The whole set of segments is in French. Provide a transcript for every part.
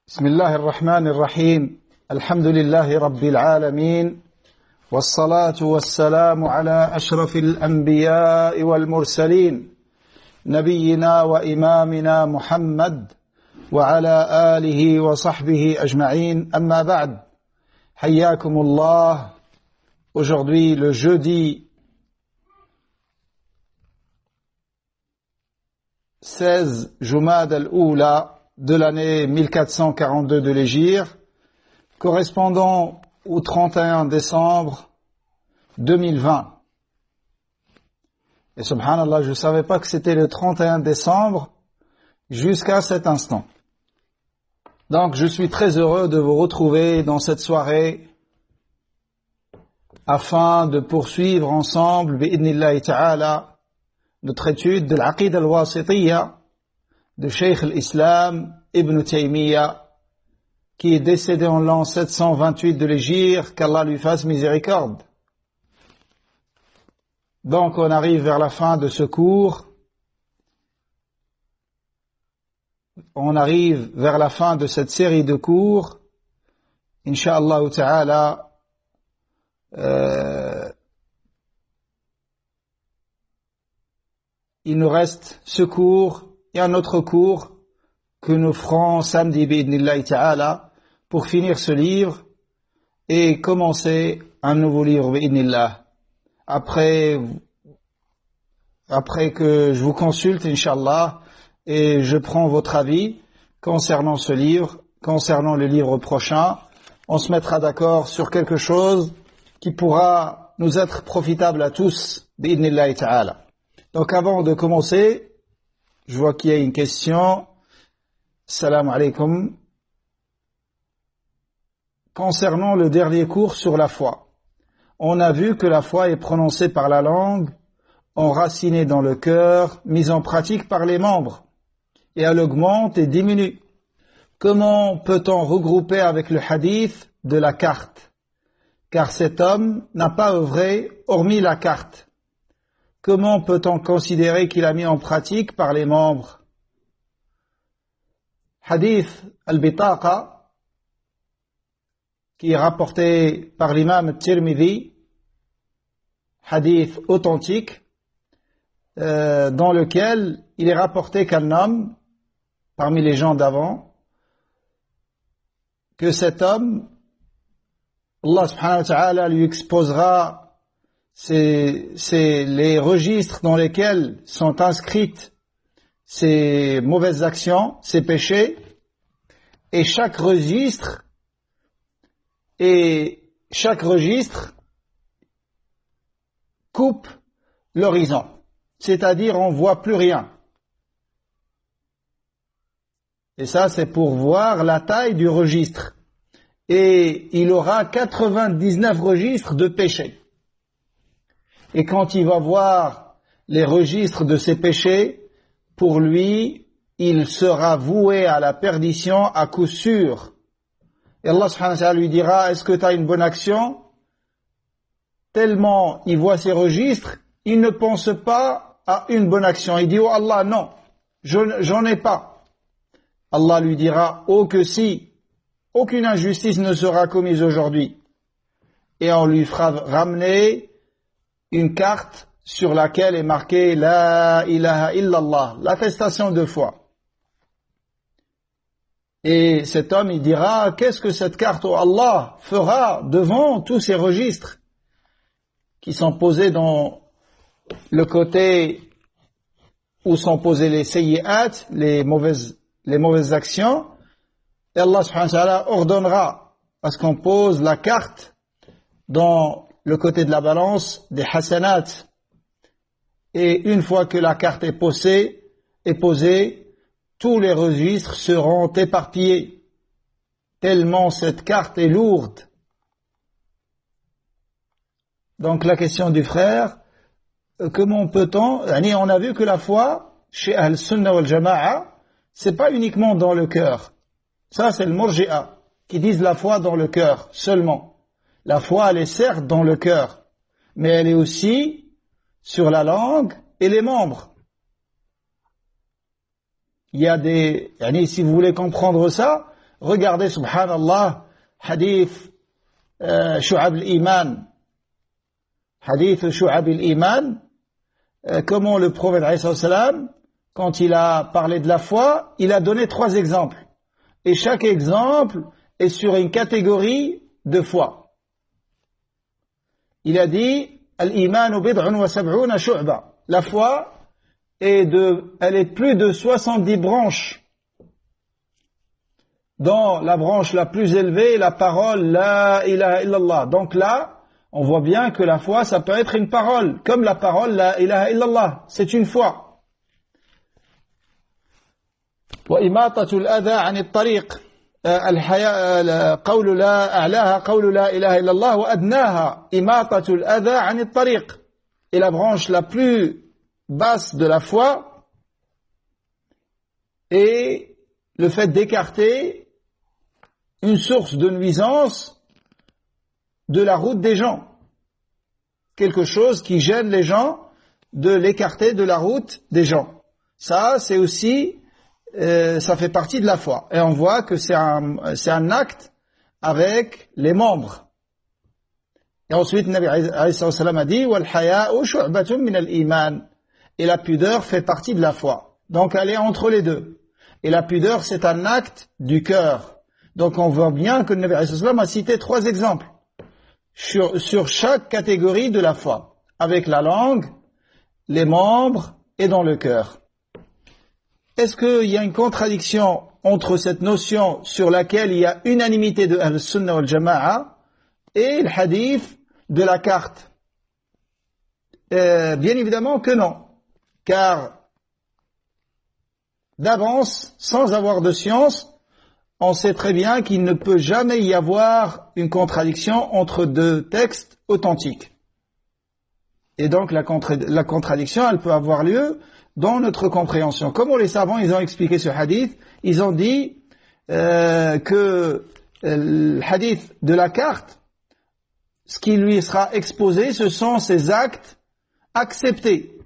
بسم الله الرحمن الرحيم الحمد لله رب العالمين والصلاة والسلام على أشرف الأنبياء والمرسلين نبينا وإمامنا محمد وعلى آله وصحبه أجمعين أما بعد حياكم الله. Aujourd'hui le jeudi 16 Jumad al-Oula de l'année 1442 de l'Hégire, correspondant au 31 décembre 2020. Et subhanallah, je ne savais pas que c'était le 31 décembre jusqu'à cet instant. Donc je suis très heureux de vous retrouver dans cette soirée afin de poursuivre ensemble, bi'idnillahi ta'ala, notre étude de l'Aqida al-Wasitiyya de Cheikh al-Islam Ibn Taymiyyah, qui est décédé en l'an 728 de l'Hégire, qu'Allah lui fasse miséricorde. Donc on arrive vers la fin de ce cours, on arrive vers la fin de cette série de cours. Inch'Allah ta'ala, il nous reste ce cours et un autre cours que nous ferons samedi bi'idnillahi ta'ala pour finir ce livre et commencer un nouveau livre bi'idnillah. Après que je vous consulte Inch'Allah et je prends votre avis concernant ce livre, concernant le livre prochain, on se mettra d'accord sur quelque chose qui pourra nous être profitable à tous bi'idnillahi ta'ala. Donc avant de commencer, je vois qu'il y a une question. Salam alaikum. Concernant le dernier cours sur la foi, on a vu que la foi est prononcée par la langue, enracinée dans le cœur, mise en pratique par les membres, et elle augmente et diminue. Comment peut-on regrouper avec le hadith de la carte? Car cet homme n'a pas œuvré hormis la carte. Comment peut-on considérer qu'il a mis en pratique par les membres? Hadith al-Bitaqa, qui est rapporté par l'imam al-Tirmidhi, hadith authentique, dans lequel il est rapporté qu'un homme, parmi les gens d'avant, que cet homme, Allah subhanahu wa ta'ala lui exposera c'est les registres dans lesquels sont inscrites ces mauvaises actions, ces péchés, et chaque registre coupe l'horizon, c'est-à-dire on voit plus rien. Et ça, c'est pour voir la taille du registre. Et il aura 99 registres de péchés. Et quand il va voir les registres de ses péchés, pour lui, il sera voué à la perdition à coup sûr. Et Allah subhanahu wa ta'ala lui dira, est-ce que tu as une bonne action? Tellement il voit ses registres, il ne pense pas à une bonne action. Il dit, oh Allah, non, j'en ai pas. Allah lui dira, oh que si, aucune injustice ne sera commise aujourd'hui. Et on lui fera ramener une carte sur laquelle est marqué La ilaha illallah, l'attestation de foi. Et cet homme, il dira, qu'est-ce que cette carte, oh Allah, fera devant tous ces registres qui sont posés dans le côté où sont posés les sayyi'at, les mauvaises actions. Et Allah subhanahu wa ta'ala ordonnera à ce qu'on pose la carte dans le côté de la balance des hasanat. Et une fois que la carte est posée, tous les registres seront éparpillés, tellement cette carte est lourde. Donc la question du frère, comment peut-on, on a vu que la foi, chez Ahl-Sunnah wal-Jama'a, c'est pas uniquement dans le cœur. Ça c'est le Murji'a, qui disent la foi dans le cœur seulement. La foi, elle est certes dans le cœur, mais elle est aussi sur la langue et les membres. Il y a si vous voulez comprendre ça, Regardez, subhanallah, hadith Shu'ab al-Iman. Hadith Shu'ab al-Iman, comment le prophète alayhi salam, quand il a parlé de la foi, il a donné 3 exemples. Et chaque exemple est sur une catégorie de foi. Il a dit Al-Imanu bid'un wa sab'una shu'ba. La foi elle est plus de 70 branches. Dans la branche la plus élevée, la parole La ilaha illallah. Donc là, on voit bien que la foi, ça peut être une parole, comme la parole La ilaha illallah. C'est une foi. وإماطة الأذى عن الطريق قول لا أعلاها قول لا إله إلا الله وأدناها إماطة الأذى عن الطريق. Et la branche la plus basse de la foi est le fait d'écarter une source de nuisance de la route des gens. Quelque chose qui gêne les gens, de l'écarter de la route des gens. Ça, c'est aussi ça fait partie de la foi. Et on voit que c'est un acte avec les membres. Et ensuite, Nabi alayhi salam a dit wal haya'u shu'batun min al-iman. Et la pudeur fait partie de la foi. Donc elle est entre les deux. Et la pudeur, c'est un acte du cœur. Donc on voit bien que le Nabi alayhi salam a cité 3 exemples sur chaque catégorie de la foi, avec la langue, les membres et dans le cœur. Est-ce qu'il y a une contradiction entre cette notion sur laquelle il y a unanimité de Ahl-Sunnah wal Jama'a et le hadith de la carte? Bien évidemment que non, car d'avance, sans avoir de science, on sait très bien qu'il ne peut jamais y avoir une contradiction entre 2 textes authentiques. Et donc la contradiction, elle peut avoir lieu dans notre compréhension. Comme les savants, ils ont expliqué ce hadith, ils ont dit que le hadith de la carte, ce qui lui sera exposé, ce sont ses actes acceptés.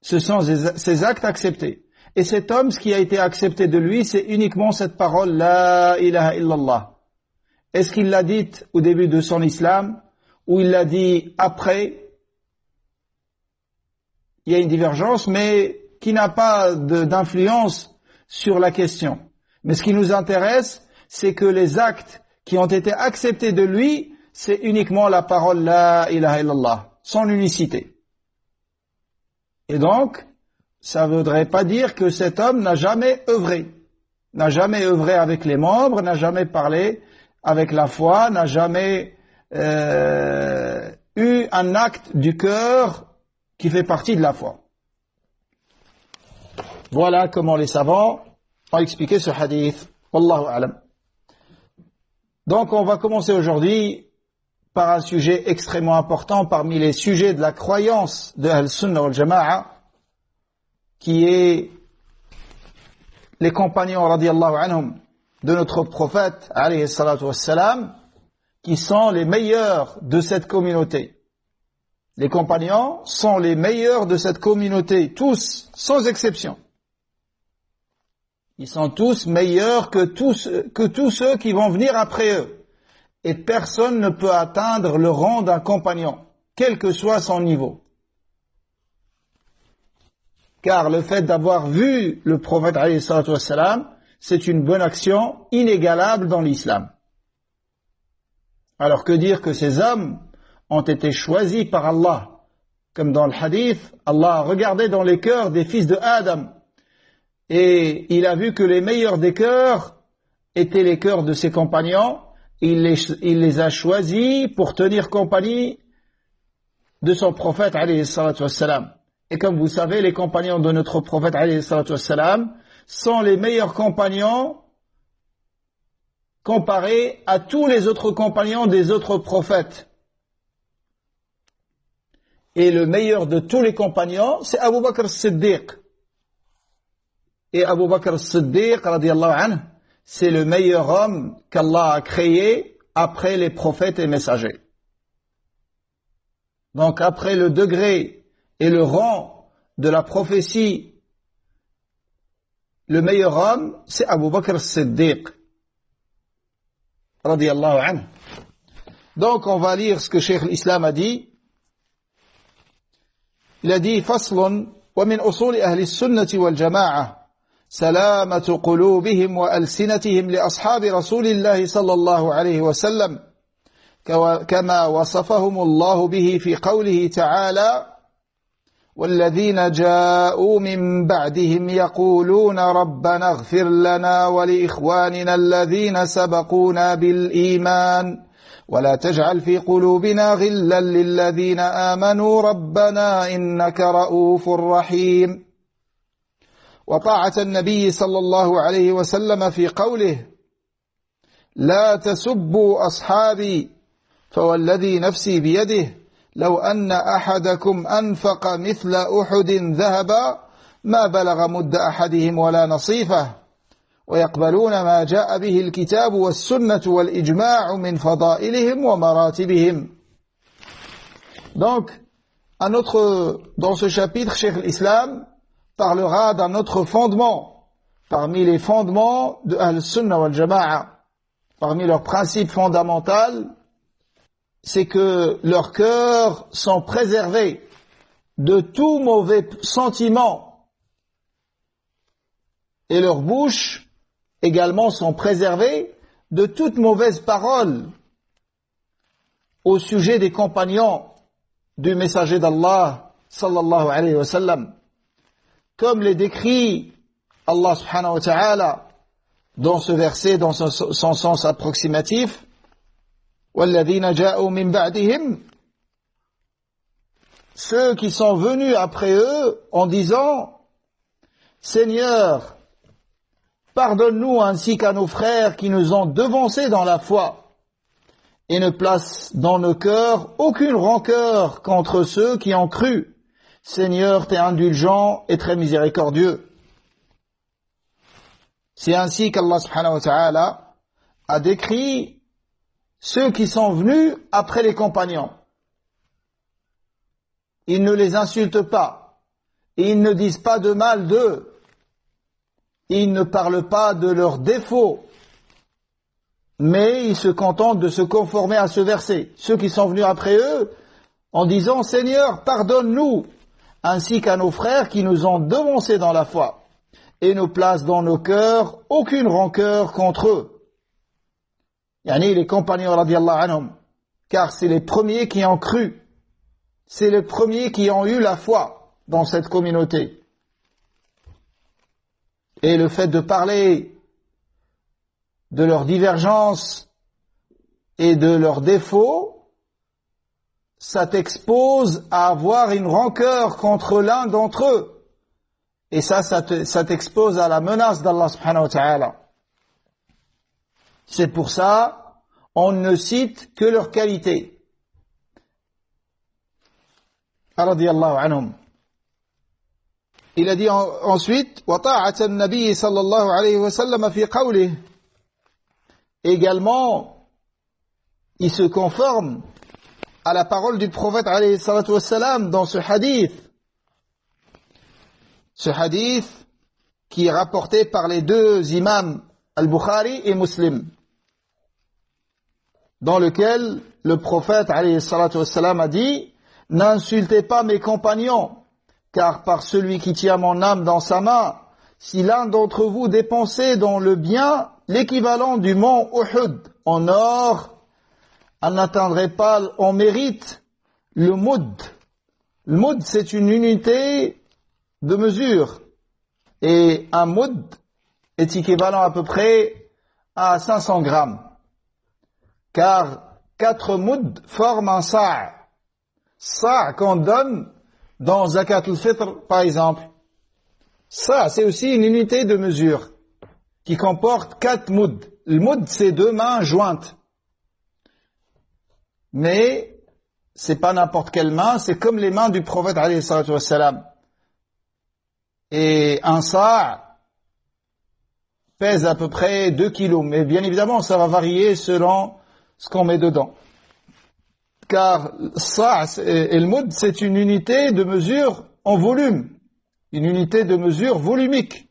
Ce sont ses actes acceptés. Et cet homme, ce qui a été accepté de lui, c'est uniquement cette parole La ilaha illallah. Est-ce qu'il l'a dite au début de son islam, ou il l'a dit après? Il y a une divergence, mais qui n'a pas d'influence sur la question. Mais ce qui nous intéresse, c'est que les actes qui ont été acceptés de lui, c'est uniquement la parole La ilaha illallah, son unicité. Et donc, ça ne voudrait pas dire que cet homme n'a jamais œuvré avec les membres, n'a jamais parlé avec la foi, n'a jamais eu un acte du cœur qui fait partie de la foi. Voilà comment les savants ont expliqué ce hadith. Wallahu a'lam. Donc on va commencer aujourd'hui par un sujet extrêmement important parmi les sujets de la croyance de Ahl-Sunnah wal Jama'a, qui est les compagnons radiyallahu anhum de notre prophète alayhi salatu wassalam, qui sont les meilleurs de cette communauté. Les compagnons sont les meilleurs de cette communauté, tous, sans exception. Ils sont tous meilleurs que tous ceux qui vont venir après eux. Et personne ne peut atteindre le rang d'un compagnon, quel que soit son niveau. Car le fait d'avoir vu le prophète alayhi salatu wassalam, c'est une bonne action inégalable dans l'islam. Alors que dire que ces hommes ont été choisis par Allah, comme dans le hadith, Allah a regardé dans les cœurs des fils de Adam, et il a vu que les meilleurs des cœurs étaient les cœurs de ses compagnons, il les a choisis pour tenir compagnie de son prophète alayhi salatu wassalam. Et comme vous savez, les compagnons de notre prophète alayhi salatu wassalam sont les meilleurs compagnons comparés à tous les autres compagnons des autres prophètes. Et le meilleur de tous les compagnons, c'est Abu Bakr as-Siddiq. Et Abu Bakr as-Siddiq, radiyallahu anhu, c'est le meilleur homme qu'Allah a créé après les prophètes et messagers. Donc après le degré et le rang de la prophétie, le meilleur homme, c'est Abu Bakr as-Siddiq, radiyallahu anhu. Donc on va lire ce que Cheikh l'Islam a dit. Il a dit فصل ومن أصول أهل السنة والجماعة سلامة قلوبهم وألسنتهم لأصحاب رسول الله صلى الله عليه وسلم كما وصفهم الله به في قوله تعالى والذين جاءوا من بعدهم يقولون ربنا اغفر لنا ولإخواننا الذين سبقونا بالإيمان ولا تجعل في قلوبنا غلا للذين آمنوا ربنا إنك رؤوف رحيم وطاعة النبي صلى الله عليه وسلم في قوله لا تسبوا أصحابي فوالذي نفسي بيده لو أن أحدكم أنفق مثل أحد ذهبا ما بلغ مد أحدهم ولا نصيفه ويقبلون ما جاء به الكتاب والسنة والإجماع من فضائلهم ومراتبهم. Donc, dans ce chapitre, Cheikh l'Islam parlera d'un autre fondement, parmi les fondements de Ahl-Sunnah wal Jama'a, parmi leurs principes fondamentaux, c'est que leurs cœurs sont préservés de tout mauvais sentiment et leurs bouches également sont préservées de toute mauvaise parole au sujet des compagnons du messager d'Allah sallallahu alayhi wa sallam, comme les décrit Allah subhanahu wa ta'ala dans ce verset, dans son sens approximatif. وَالَّذِينَ جَاءُوا مِن بَعْدِهِمْ, ceux qui sont venus après eux en disant Seigneur, pardonne-nous ainsi qu'à nos frères qui nous ont devancés dans la foi et ne place dans nos cœurs aucune rancœur contre ceux qui ont cru. Seigneur, t'es indulgent et très miséricordieux. C'est ainsi qu'Allah subhanahu wa ta'ala a décrit ceux qui sont venus après les compagnons. Ils ne les insultent pas, ils ne disent pas de mal d'eux, ils ne parlent pas de leurs défauts, mais ils se contentent de se conformer à ce verset. Ceux qui sont venus après eux en disant Seigneur, pardonne-nous, ainsi qu'à nos frères qui nous ont devancés dans la foi, et ne place dans nos cœurs aucune rancœur contre eux. Yani les compagnons radiyallahu anhum, car c'est les premiers qui ont cru, c'est les premiers qui ont eu la foi dans cette communauté. Et le fait de parler de leurs divergences et de leurs défauts, ça t'expose à avoir une rancœur contre l'un d'entre eux. Et ça t'expose à la menace d'Allah subhanahu wa ta'ala. C'est pour ça, on ne cite que leurs qualités. Radiyallahu anhum. Il a dit ensuite, وَطَاعَةَ النَّبِيِّ صَلَّى اللَّهُ عَلَيْهِ وَسَلَّمَ فِي قَوْلِهِ. Également, il se conforme à la parole du prophète alayhi salatu wassalam dans ce hadith. Ce hadith qui est rapporté par les deux imams Al-Bukhari et Muslim, dans lequel le prophète alayhi salatu wassalam a dit « N'insultez pas mes compagnons, car par celui qui tient mon âme dans sa main, si l'un d'entre vous dépensait dans le bien l'équivalent du mont Uhud en or, elle n'atteindrait pas en mérite le moud. Le moud, c'est une unité de mesure. Et un moud est équivalent à peu près à 500 grammes. Car 4 mouds forment un sa'. Sa' qu'on donne dans Zakat al-Fitr, par exemple. Ça, c'est aussi une unité de mesure qui comporte 4 mouds. Le moud, c'est 2 mains jointes. Mais c'est pas n'importe quelle main, c'est comme les mains du prophète alayhi salatu wassalam. Et un sa' pèse à peu près 2 kilos. Mais bien évidemment, ça va varier selon ce qu'on met dedans. Car sa' et le moud, c'est une unité de mesure en volume. Une unité de mesure volumique.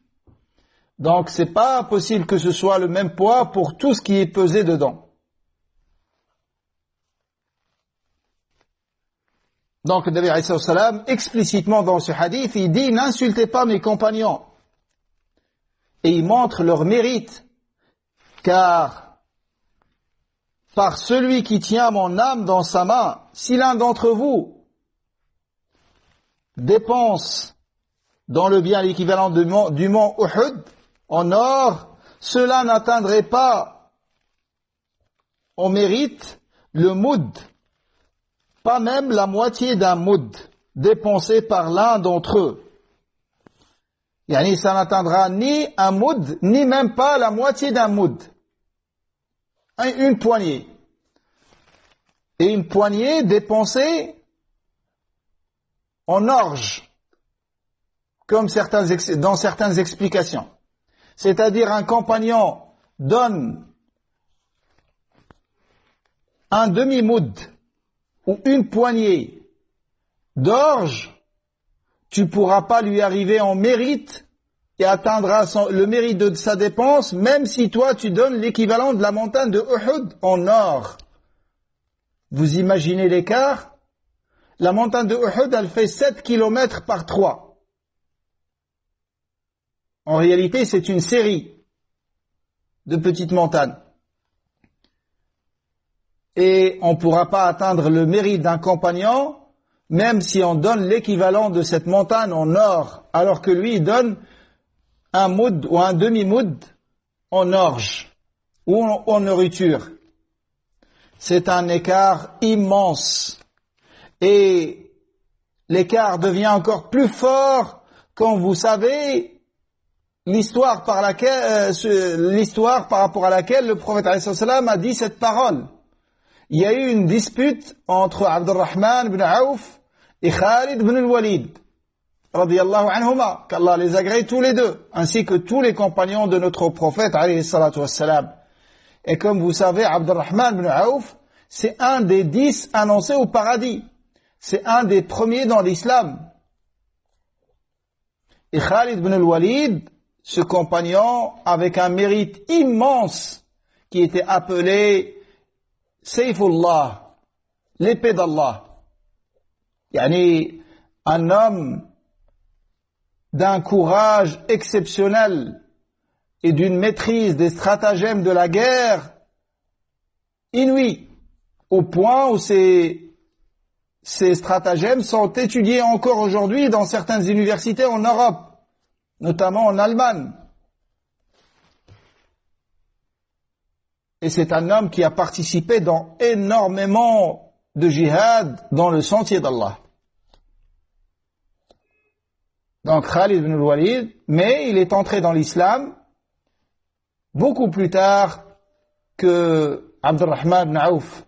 Donc c'est pas possible que ce soit le même poids pour tout ce qui est pesé dedans. Donc, le Nabi alayhi salam, explicitement dans ce hadith, il dit, n'insultez pas mes compagnons. Et il montre leur mérite, car par celui qui tient mon âme dans sa main, si l'un d'entre vous dépense dans le bien l'équivalent du mont Uhud en or, cela n'atteindrait pas en mérite le moud, pas même la moitié d'un moud dépensé par l'un d'entre eux. Yani, ça n'atteindra ni un moud, ni même pas la moitié d'un moud. Une poignée. Et une poignée dépensée en orge, comme dans certaines explications. C'est-à-dire un compagnon donne un demi-moud ou une poignée d'orge, tu pourras pas lui arriver en mérite et atteindra le mérite de sa dépense, même si toi tu donnes l'équivalent de la montagne de Uhud en or. Vous imaginez l'écart? La montagne de Uhud, elle fait 7 km par 3. En réalité, c'est une série de petites montagnes. Et on ne pourra pas atteindre le mérite d'un compagnon, même si on donne l'équivalent de cette montagne en or, alors que lui, il donne un moud ou un demi-moud en orge ou en nourriture. C'est un écart immense. Et l'écart devient encore plus fort quand vous savez l'histoire par rapport à laquelle le prophète alayhi salam a dit cette parole. Il y a eu une dispute entre Abdurrahman ibn Auf et Khalid ibn al-Walid, radiyallahu anhuma, qu'Allah les agrée tous les deux, ainsi que tous les compagnons de notre prophète, alayhi salatu wassalam. Et comme vous savez, Abdurrahman ibn Auf, c'est un des 10 annoncés au paradis. C'est un des premiers dans l'islam. Et Khalid ibn al-Walid, ce compagnon avec un mérite immense, qui était appelé Sayfullah, l'épée d'Allah. Yani, un homme d'un courage exceptionnel et d'une maîtrise des stratagèmes de la guerre inouïe, au point où ces stratagèmes sont étudiés encore aujourd'hui dans certaines universités en Europe, notamment en Allemagne. Et c'est un homme qui a participé dans énormément de jihad dans le sentier d'Allah. Donc Khalid ibn al-Walid, mais il est entré dans l'islam beaucoup plus tard que Abdurrahman ibn Auf.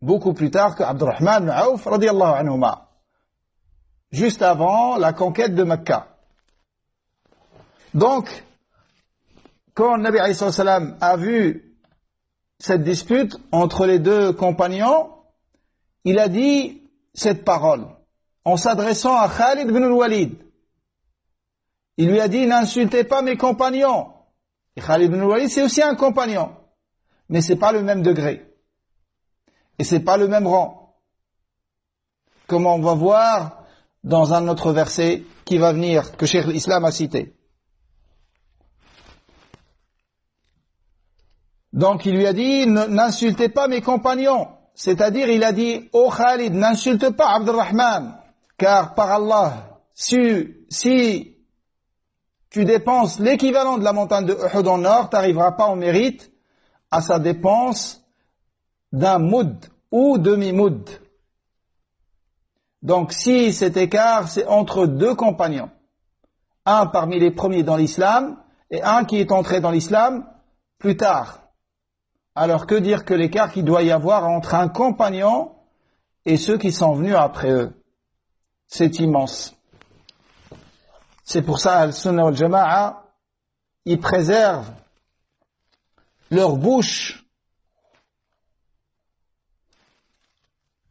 Beaucoup plus tard que Abdurrahman ibn Auf, radiyallahu anhuma. Juste avant la conquête de Mecca. Donc, quand le Nabi alayhi salam a vu cette dispute entre les deux compagnons, il a dit cette parole en s'adressant à Khalid ibn al-Walid. Il lui a dit, n'insultez pas mes compagnons. Et Khalid ibn al-Walid, c'est aussi un compagnon, mais c'est pas le même degré. Et c'est pas le même rang. Comme on va voir dans un autre verset qui va venir, que Cheikh l'Islam a cité. Donc il lui a dit, n'insultez pas mes compagnons. C'est-à-dire, il a dit, oh Khalid, n'insulte pas Abdurrahman, car par Allah, si tu dépenses l'équivalent de la montagne de Uhud en or, tu n'arriveras pas au mérite à sa dépense d'un moud ou demi-moud. Donc si cet écart, c'est entre deux compagnons, un parmi les premiers dans l'islam et un qui est entré dans l'islam plus tard. Alors que dire que l'écart qu'il doit y avoir entre un compagnon et ceux qui sont venus après eux? C'est immense. C'est pour ça, Al-Sunnah wal-Jama'a, ils préservent leur bouche.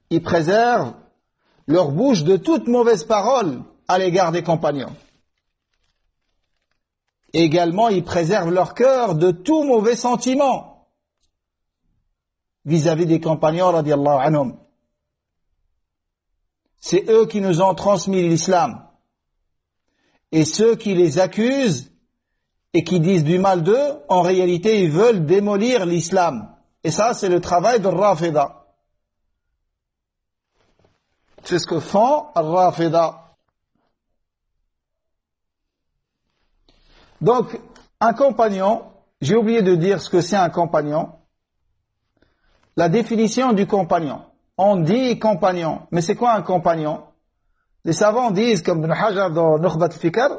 Ils préservent leur bouche de toute mauvaise parole à l'égard des compagnons. Et également, ils préservent leur cœur de tout mauvais sentiment. vis-à-vis des compagnons radiyallahu anhum. C'est eux qui nous ont transmis l'islam. Et ceux qui les accusent et qui disent du mal d'eux, en réalité, ils veulent démolir l'islam. Et ça, c'est le travail de Rafida. C'est ce que font Rafida. Donc, un compagnon, j'ai oublié de dire ce que c'est un compagnon. La définition du compagnon. On dit compagnon, mais c'est quoi un compagnon? Les savants disent, comme Ibn Hajar dans Nukhbat al-Fikr,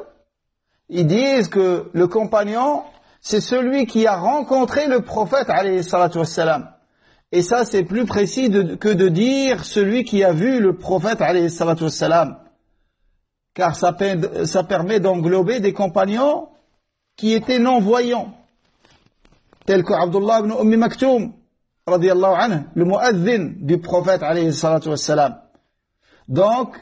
ils disent que le compagnon, c'est celui qui a rencontré le prophète, alayhi salatu wassalam. Et ça, c'est plus précis que de dire celui qui a vu le prophète, alayhi salatu wassalam. Car ça permet d'englober des compagnons qui étaient non-voyants, tels que Abdullah ibn Ummi Maktoum, radiyallahu anhu, le muazzin du prophète, alayhi salatu wassalam. Donc,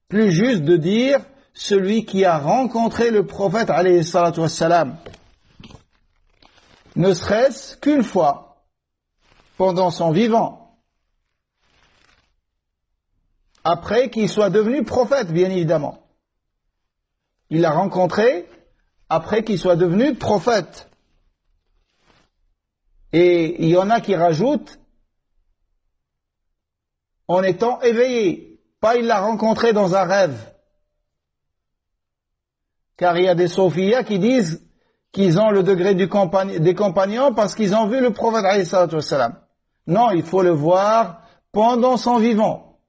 plus juste de dire celui qui a rencontré le prophète, alayhi salatu wassalam, ne serait-ce qu'une fois, pendant son vivant, après qu'il soit devenu prophète, bien évidemment. Il l'a rencontré après qu'il soit devenu prophète. Et il y en a qui rajoutent en étant éveillé, pas il l'a rencontré dans un rêve. Car il y a des sophiyas qui disent qu'ils ont le degré des compagnons parce qu'ils ont vu le prophète alayhi salatu wassalam. Non, il faut le voir pendant son vivant.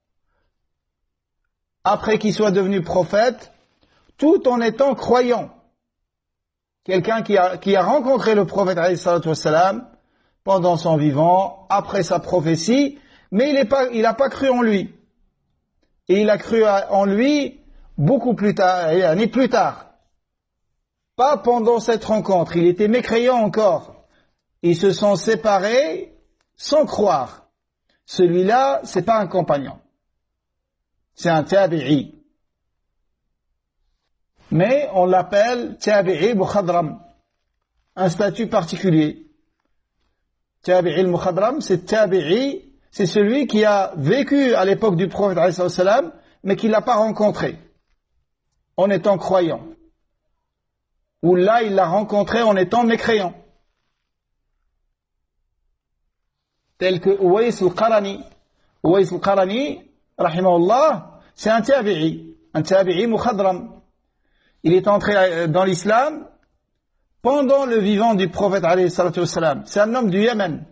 Après qu'il soit devenu prophète, tout en étant croyant. Quelqu'un qui a rencontré le prophète alayhi salatu wassalam pendant son vivant, après sa prophétie, mais il n'a pas cru en lui. Et il a cru en lui beaucoup plus tard, ni plus tard. Pas pendant cette rencontre, il était mécréant encore. Ils se sont séparés sans croire. Celui-là, c'est pas un compagnon. C'est un tabi'i. Mais on l'appelle tabi'i mukhadram. Un statut particulier. Tabi'i al-mukhadram, c'est tabi'i, c'est celui qui a vécu à l'époque du prophète alayhi salam, mais qui l'a pas rencontré en étant croyant. Ou là, il l'a rencontré en étant mécréant. Tel que Uwais al-Qarani. Uwais al-Qarani, rahimahullah, c'est un tabi'i mukhadram. Il est entré dans l'islam pendant le vivant du prophète alayhi salatu wassalam. C'est un homme du Yémen,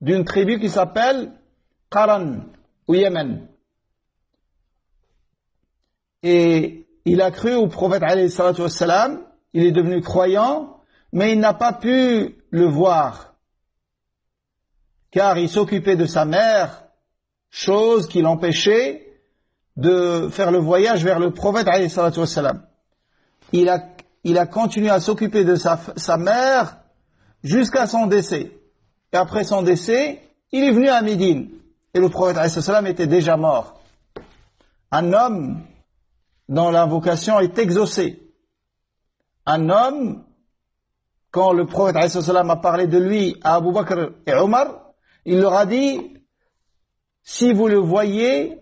d'une tribu qui s'appelle Qaran, au Yémen. Et il a cru au prophète alayhi salatu wassalam, il est devenu croyant, mais il n'a pas pu le voir, car il s'occupait de sa mère, chose qui l'empêchait de faire le voyage vers le prophète alayhi salatu wassalam. Il a continué à s'occuper de sa mère jusqu'à son décès. Et après son décès, il est venu à Médine. Et le prophète alayhi salam était déjà mort. Un homme dont la vocation est exaucée. Un homme, quand le prophète alayhi salam a parlé de lui à Abu Bakr et Omar, il leur a dit, si vous le voyez,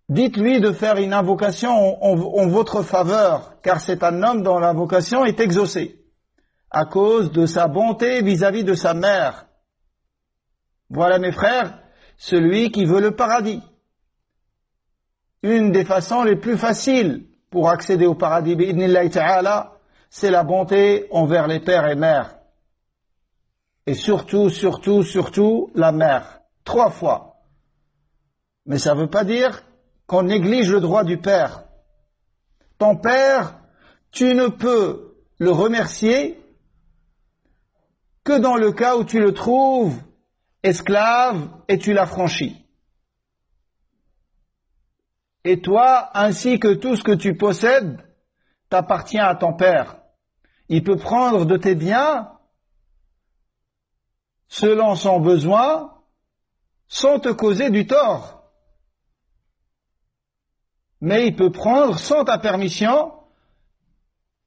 dites-lui de faire une invocation en votre faveur, car c'est un homme dont la vocation est exaucée, à cause de sa bonté vis-à-vis de sa mère. Voilà, mes frères, celui qui veut le paradis. Une des façons les plus faciles pour accéder au paradis, bi'idhnillahi ta'ala, c'est la bonté envers les pères et mères. Et surtout, la mère. 3 fois. Mais ça ne veut pas dire qu'on néglige le droit du père. Ton père, tu ne peux le remercier que dans le cas où tu le trouves esclave et tu l'affranchis. Et toi, ainsi que tout ce que tu possèdes, t'appartient à ton père. Il peut prendre de tes biens selon son besoin, sans te causer du tort. Mais il peut prendre sans ta permission,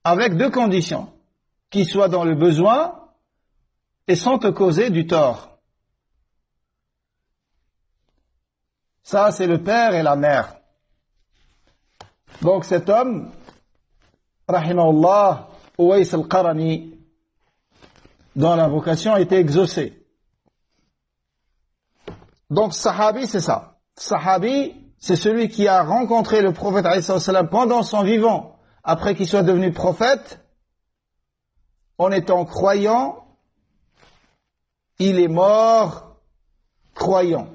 avec 2 conditions. Qu'il soit dans le besoin et sans te causer du tort. Ça, c'est le père et la mère. Donc cet homme, rahimahullah, Uwais al-Qarani, dont la vocation a été exaucée. Donc sahabi, c'est ça. Sahabi, c'est celui qui a rencontré le prophète alayhi salam pendant son vivant, après qu'il soit devenu prophète, en étant croyant, il est mort croyant.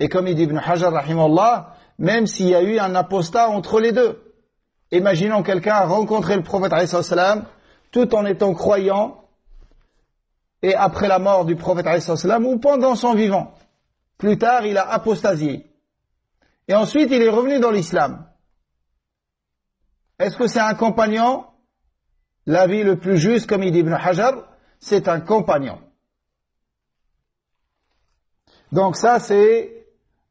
Et comme il dit Ibn Hajar, rahimahullah, même s'il y a eu un apostat entre les deux. Imaginons quelqu'un a rencontré le prophète alayhi salam tout en étant croyant, et après la mort du prophète alayhi salam ou pendant son vivant. Plus tard, il a apostasié. Et ensuite, il est revenu dans l'islam. Est-ce que c'est un compagnon? L'avis le plus juste, comme il dit Ibn Hajar, c'est un compagnon. Donc ça, c'est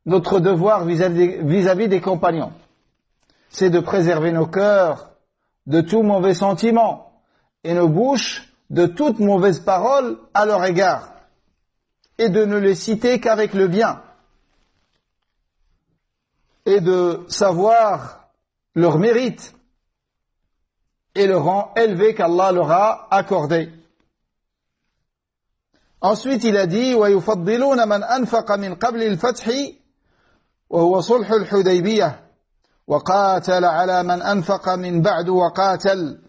notre devoir vis-à-vis des compagnons. C'est de préserver nos cœurs de tout mauvais sentiment et nos bouches de toute mauvaise parole à leur égard, et de ne les citer qu'avec le bien, et de savoir leur mérite et le rang élevé qu'Allah leur a accordé. Ensuite, il a dit وَيُفَضِّلُونَ مَنْ أَنْفَقَ مِنْ قَبْلِ الْفَتْحِ وَهُوَ صُلْحُ الْحُدَيْبِيَّةِ وَقَاتَلَ عَلَى مَنْ أَنْفَقَ مِنْ بَعْدُ وَقَاتَلَ.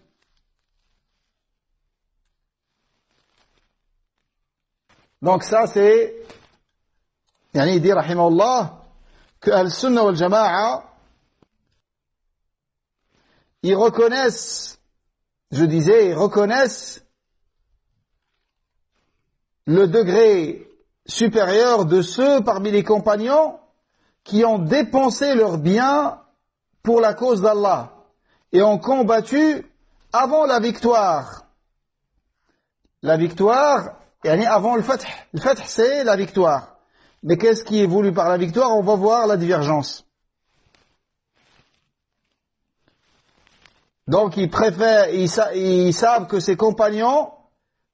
Donc ça c'est, il dit rahimahullah que Al-Sunnah wal Jama'a, ils reconnaissent le degré supérieur de ceux parmi les compagnons qui ont dépensé leurs biens pour la cause d'Allah et ont combattu avant la victoire. La victoire, avant le fath. Le fath, c'est la victoire. Mais qu'est-ce qui est voulu par la victoire? On va voir la divergence. Donc ils savent que ces compagnons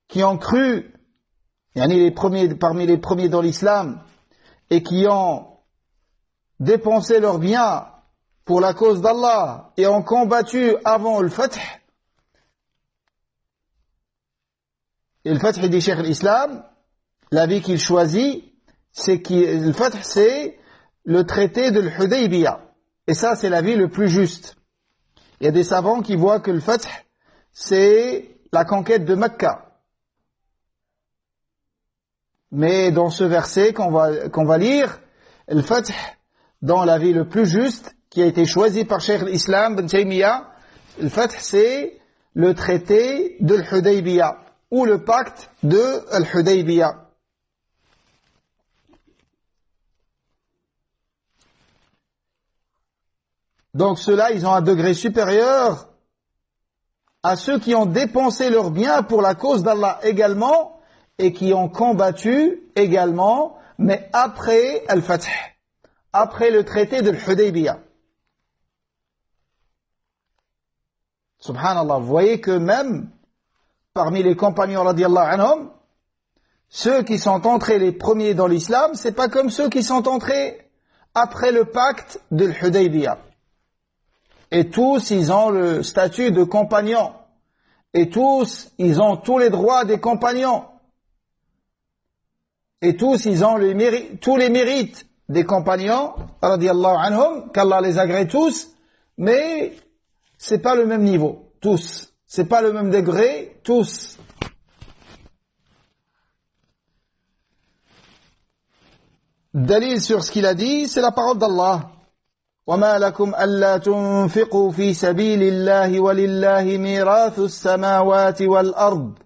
qui ont cru, parmi les premiers dans l'islam, et qui ont dépensé leurs biens pour la cause d'Allah et ont combattu avant le fath. Et le fath dit Cheikh l'Islam, l'avis qu'il choisit, c'est que le fath, c'est le traité de l'Hudaybiyah. Et ça, c'est l'avis le plus juste. Il y a des savants qui voient que le fath, c'est la conquête de Mecca. Mais dans ce verset qu'on va lire, le fath, dans l'avis le plus juste, qui a été choisi par Cheikh l'Islam, Ben Taymiyyah, le fath, c'est le traité de l'Hudaybiyah, ou le pacte de Al-Hudaybiyah. Donc ceux-là, ils ont un degré supérieur à ceux qui ont dépensé leurs biens pour la cause d'Allah également, et qui ont combattu également, mais après Al-Fath, après le traité de l'Hudaybiyah. Subhanallah, vous voyez que même parmi les compagnons radiyallahu anhum, ceux qui sont entrés les premiers dans l'islam, c'est pas comme ceux qui sont entrés après le pacte de l'Hudaybiyah. Et tous, ils ont le statut de compagnons. Et tous, ils ont tous les droits des compagnons. Et tous, ils ont tous les mérites des compagnons, radiyallahu anhum, qu'Allah les agrée tous, mais c'est pas le même niveau, tous. C'est pas le même degré, tous. Dalil sur ce qu'il a dit, c'est la parole d'Allah. وَمَا لَكُمْ أَلَّا تُنْفِقُوا فِي سَبِيلِ اللَّهِ وَلِلَّهِ مِيرَاثُ السَّمَاوَاتِ وَالْأَرْضِ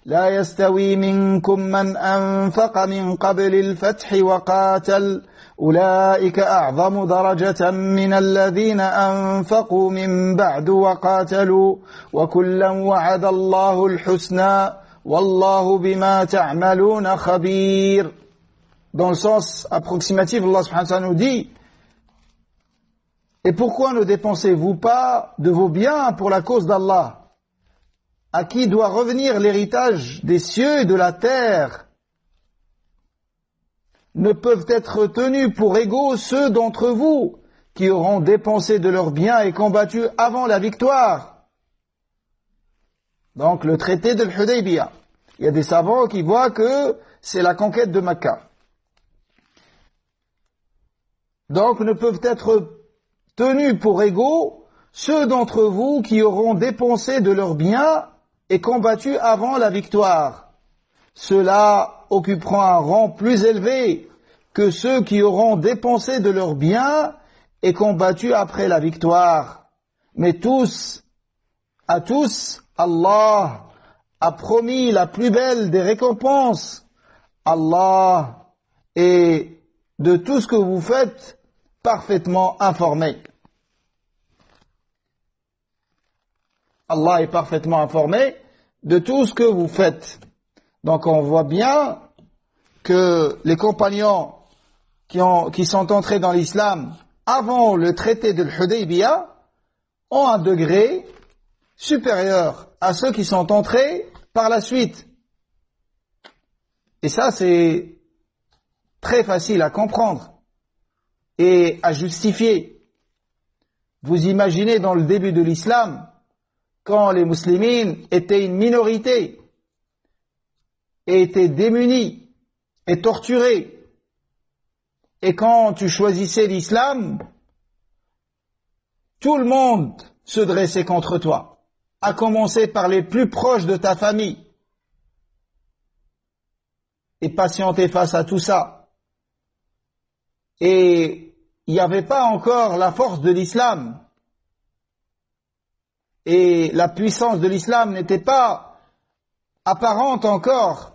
لَا يَسْتَوِي مِنْكُمْ مَنْ أَنْفَقَ مِنْ قَبْلِ الْفَتْحِ وَقَاتَلَ أُولَئِكَ أَعْظَمُ دَرَجَةً مِنَ الَّذِينَ أَنْفَقُوا مِنْ بَعْدُ وَقَاتَلُوا وَكُلًّا وَعَدَ اللَّهُ الْحُسْنَى وَاللَّهُ بِمَا تَعْمَلُونَ خَبِيرٌ. Dans le sens approximatif, Allah subhanahu wa ta'ala nous dit: et pourquoi ne dépensez-vous pas de vos biens pour la cause d'Allah, à qui doit revenir l'héritage des cieux et de la terre? ne peuvent être tenus pour égaux ceux d'entre vous qui auront dépensé de leurs biens et combattu avant la victoire. Donc le traité de l'Hudaybiyah. Il y a des savants qui voient que c'est la conquête de Mecca. Donc ne peuvent être tenus pour égaux ceux d'entre vous qui auront dépensé de leurs biens et combattu avant la victoire. Ceux-là occuperont un rang plus élevé que ceux qui auront dépensé de leurs biens et combattu après la victoire. Mais à tous, Allah a promis la plus belle des récompenses. Allah est de tout ce que vous faites parfaitement informé. Allah est parfaitement informé de tout ce que vous faites. Donc on voit bien que les compagnons qui sont entrés dans l'islam avant le traité de l'Hudaybiyah ont un degré supérieur à ceux qui sont entrés par la suite. Et ça, c'est très facile à comprendre et à justifier. Vous imaginez dans le début de l'islam, quand les musulmans étaient une minorité et étaient démunis et torturés, et quand tu choisissais l'islam, tout le monde se dressait contre toi, à commencer par les plus proches de ta famille, et patienter face à tout ça. Et il n'y avait pas encore la force de l'islam, et la puissance de l'islam n'était pas apparente encore.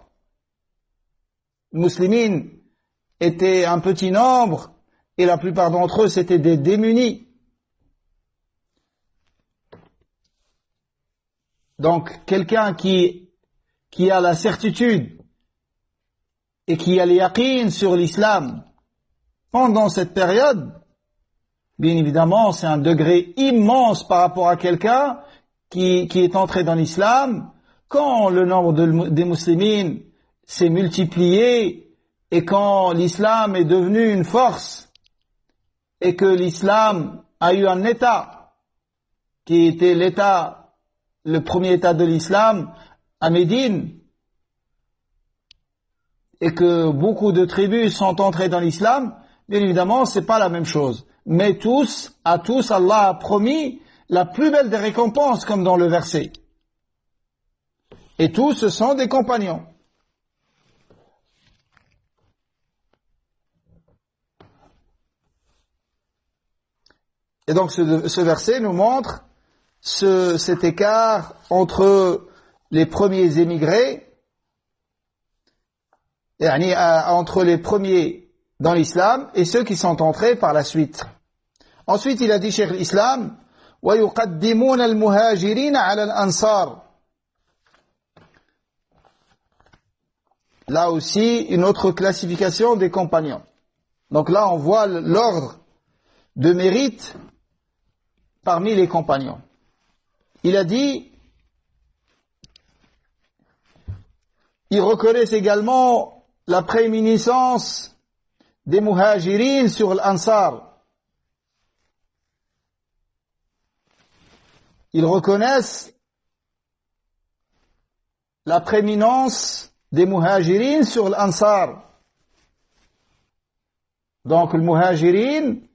Les musulmans étaient un petit nombre, et la plupart d'entre eux, c'était des démunis. Donc, quelqu'un qui a la certitude et qui a le yaqin sur l'islam pendant cette période, bien évidemment, c'est un degré immense par rapport à quelqu'un qui est entré dans l'islam quand le nombre des musulmans s'est multiplié et quand l'islam est devenu une force et que l'islam a eu un état qui était le premier état de l'islam à Médine, et que beaucoup de tribus sont entrées dans l'islam, bien évidemment, c'est pas la même chose. Mais à tous, Allah a promis la plus belle des récompenses, comme dans le verset. Et tous, ce sont des compagnons. Et donc, ce verset nous montre cet écart entre les premiers émigrés, entre les premiers dans l'islam et ceux qui sont entrés par la suite. Ensuite, il a dit, Cheikh l'Islam, وَيُقَدِّمُونَ الْمُهَاجِرِينَ عَلَى الْأَنصَارِ. Là aussi, une autre classification des compagnons. Donc là, on voit l'ordre de mérite parmi les compagnons. Il a dit, ils reconnaissent également la prééminence des muhajirines sur l'Ansar. Ils reconnaissent la prééminence des muhajirines sur l'Ansar. Donc le muhajirine,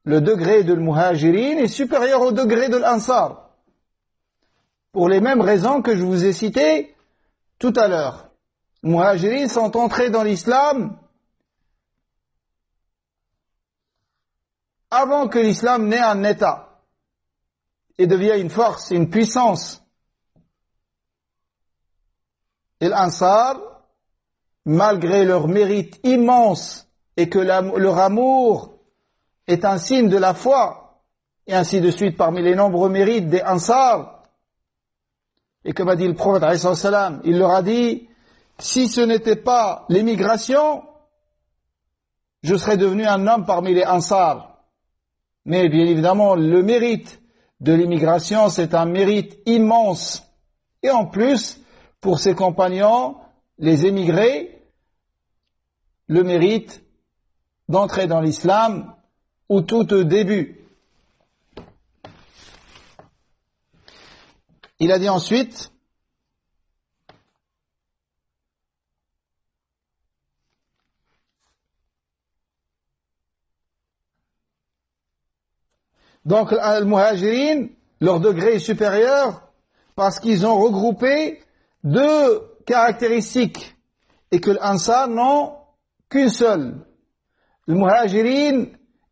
le degré de l'muhajirine est supérieur au degré de l'Ansar. Pour les mêmes raisons que je vous ai citées tout à l'heure. Les muhajirines sont entrés dans l'islam avant que l'islam n'ait un état et devienne une force, une puissance. Et l'Ansar, malgré leur mérite immense et que leur amour est un signe de la foi, et ainsi de suite parmi les nombreux mérites des Ansar. Et comme a dit le prophète, il leur a dit, si ce n'était pas l'émigration, je serais devenu un homme parmi les Ansar. Mais bien évidemment, le mérite de l'immigration, c'est un mérite immense. Et en plus, pour ses compagnons, les émigrés, le mérite d'entrer dans l'islam au tout début. Il a dit ensuite, donc al-Muhajirin, leur degré est supérieur parce qu'ils ont regroupé deux caractéristiques et que l'Ansar n'ont qu'une seule. Les Muhajirin,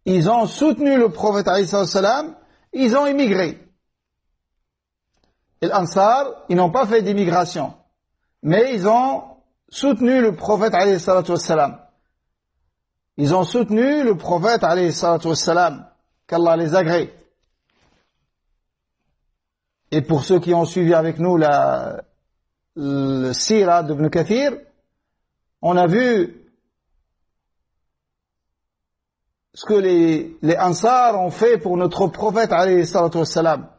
ils ont soutenu le prophète alayhi salam, ils ont immigré. Et l'Ansar, ils n'ont pas fait d'immigration, mais ils ont soutenu le prophète alayhi salam. Ils ont soutenu le prophète alayhi salam, qu'Allah les agrée. Et pour ceux qui ont suivi avec nous le sira d'Ibn Kathir, on a vu ce que les Ansar ont fait pour notre prophète alayhi salam.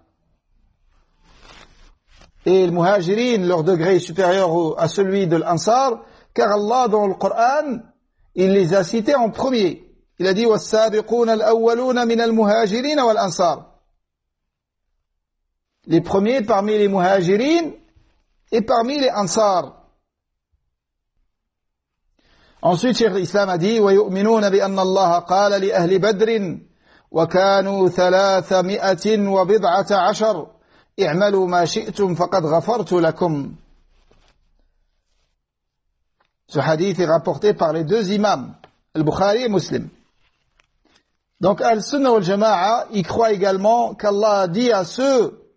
Et les Muhajirin, leur degré est supérieur à celui de l'Ansar, car Allah dans le Coran, il les a cités en premier. Il a dit وَالسَّابِقُونَ الْأَوَّلُونَ مِنَ الْمُهَاجِرِينَ وَالْأَنصَارِ. Les premiers parmi les Muhajirin et parmi les Ansar. Ensuite, Cheikh l'Islam a dit وَيُؤْمِنُونَ بِأَنَّ اللَّهَ قَالَ لِأَهْلِ بَدْرٍ وَكَانُوا 312 اعْمَلُوا مَا شِئْتُمْ فَقَدْ غَفَرْتُ لَكُمْ. Ce hadith est rapporté par les deux imams, Al-Bukhari et Muslim. Donc, Al-Sunnah wal-Jama'a, il croit également qu'Allah a dit à ceux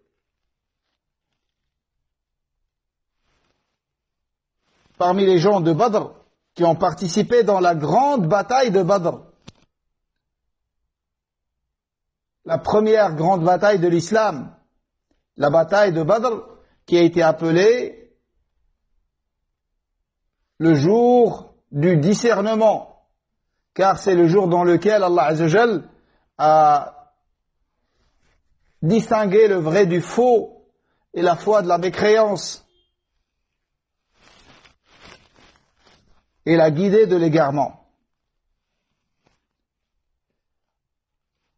parmi les gens de Badr qui ont participé dans la grande bataille de Badr, la première grande bataille de l'islam, la bataille de Badr, qui a été appelée le jour du discernement, car c'est le jour dans lequel Allah Azzawajal a distingué le vrai du faux et la foi de la mécréance et l'a guidé de l'égarement.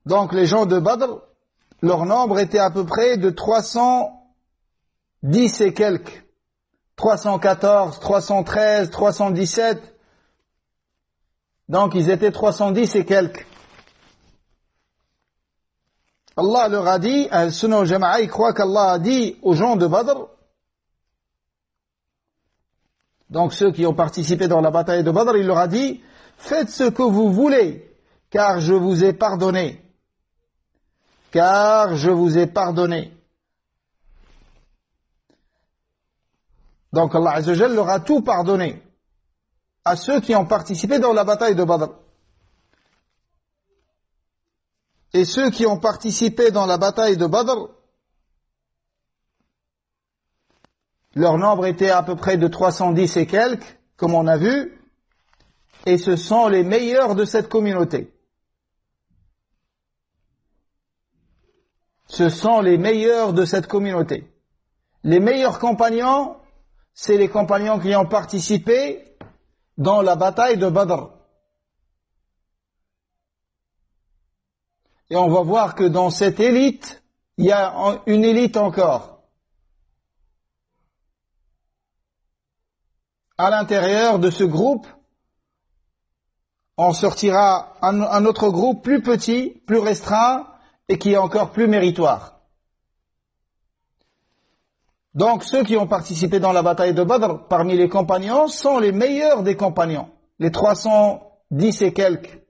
Donc les gens de Badr, leur nombre était à peu près de 310 et quelques, 314, 313, 317. Donc ils étaient 310 et quelques. Allah leur a dit, Al-Sunnah wal-Jama'a, il croit qu'Allah a dit aux gens de Badr, donc ceux qui ont participé dans la bataille de Badr, il leur a dit, faites ce que vous voulez, car je vous ai pardonné. Car je vous ai pardonné. Donc Allah Azzawajal leur a tout pardonné à ceux qui ont participé dans la bataille de Badr. Et ceux qui ont participé dans la bataille de Badr, leur nombre était à peu près de 310 et quelques, comme on a vu, et ce sont les meilleurs de cette communauté. Ce sont les meilleurs de cette communauté. Les meilleurs compagnons, c'est les compagnons qui ont participé dans la bataille de Badr. Et on va voir que dans cette élite, il y a une élite encore. À l'intérieur de ce groupe, on sortira un autre groupe plus petit, plus restreint, et qui est encore plus méritoire. Donc ceux qui ont participé dans la bataille de Badr parmi les compagnons sont les meilleurs des compagnons, les 310 et quelques.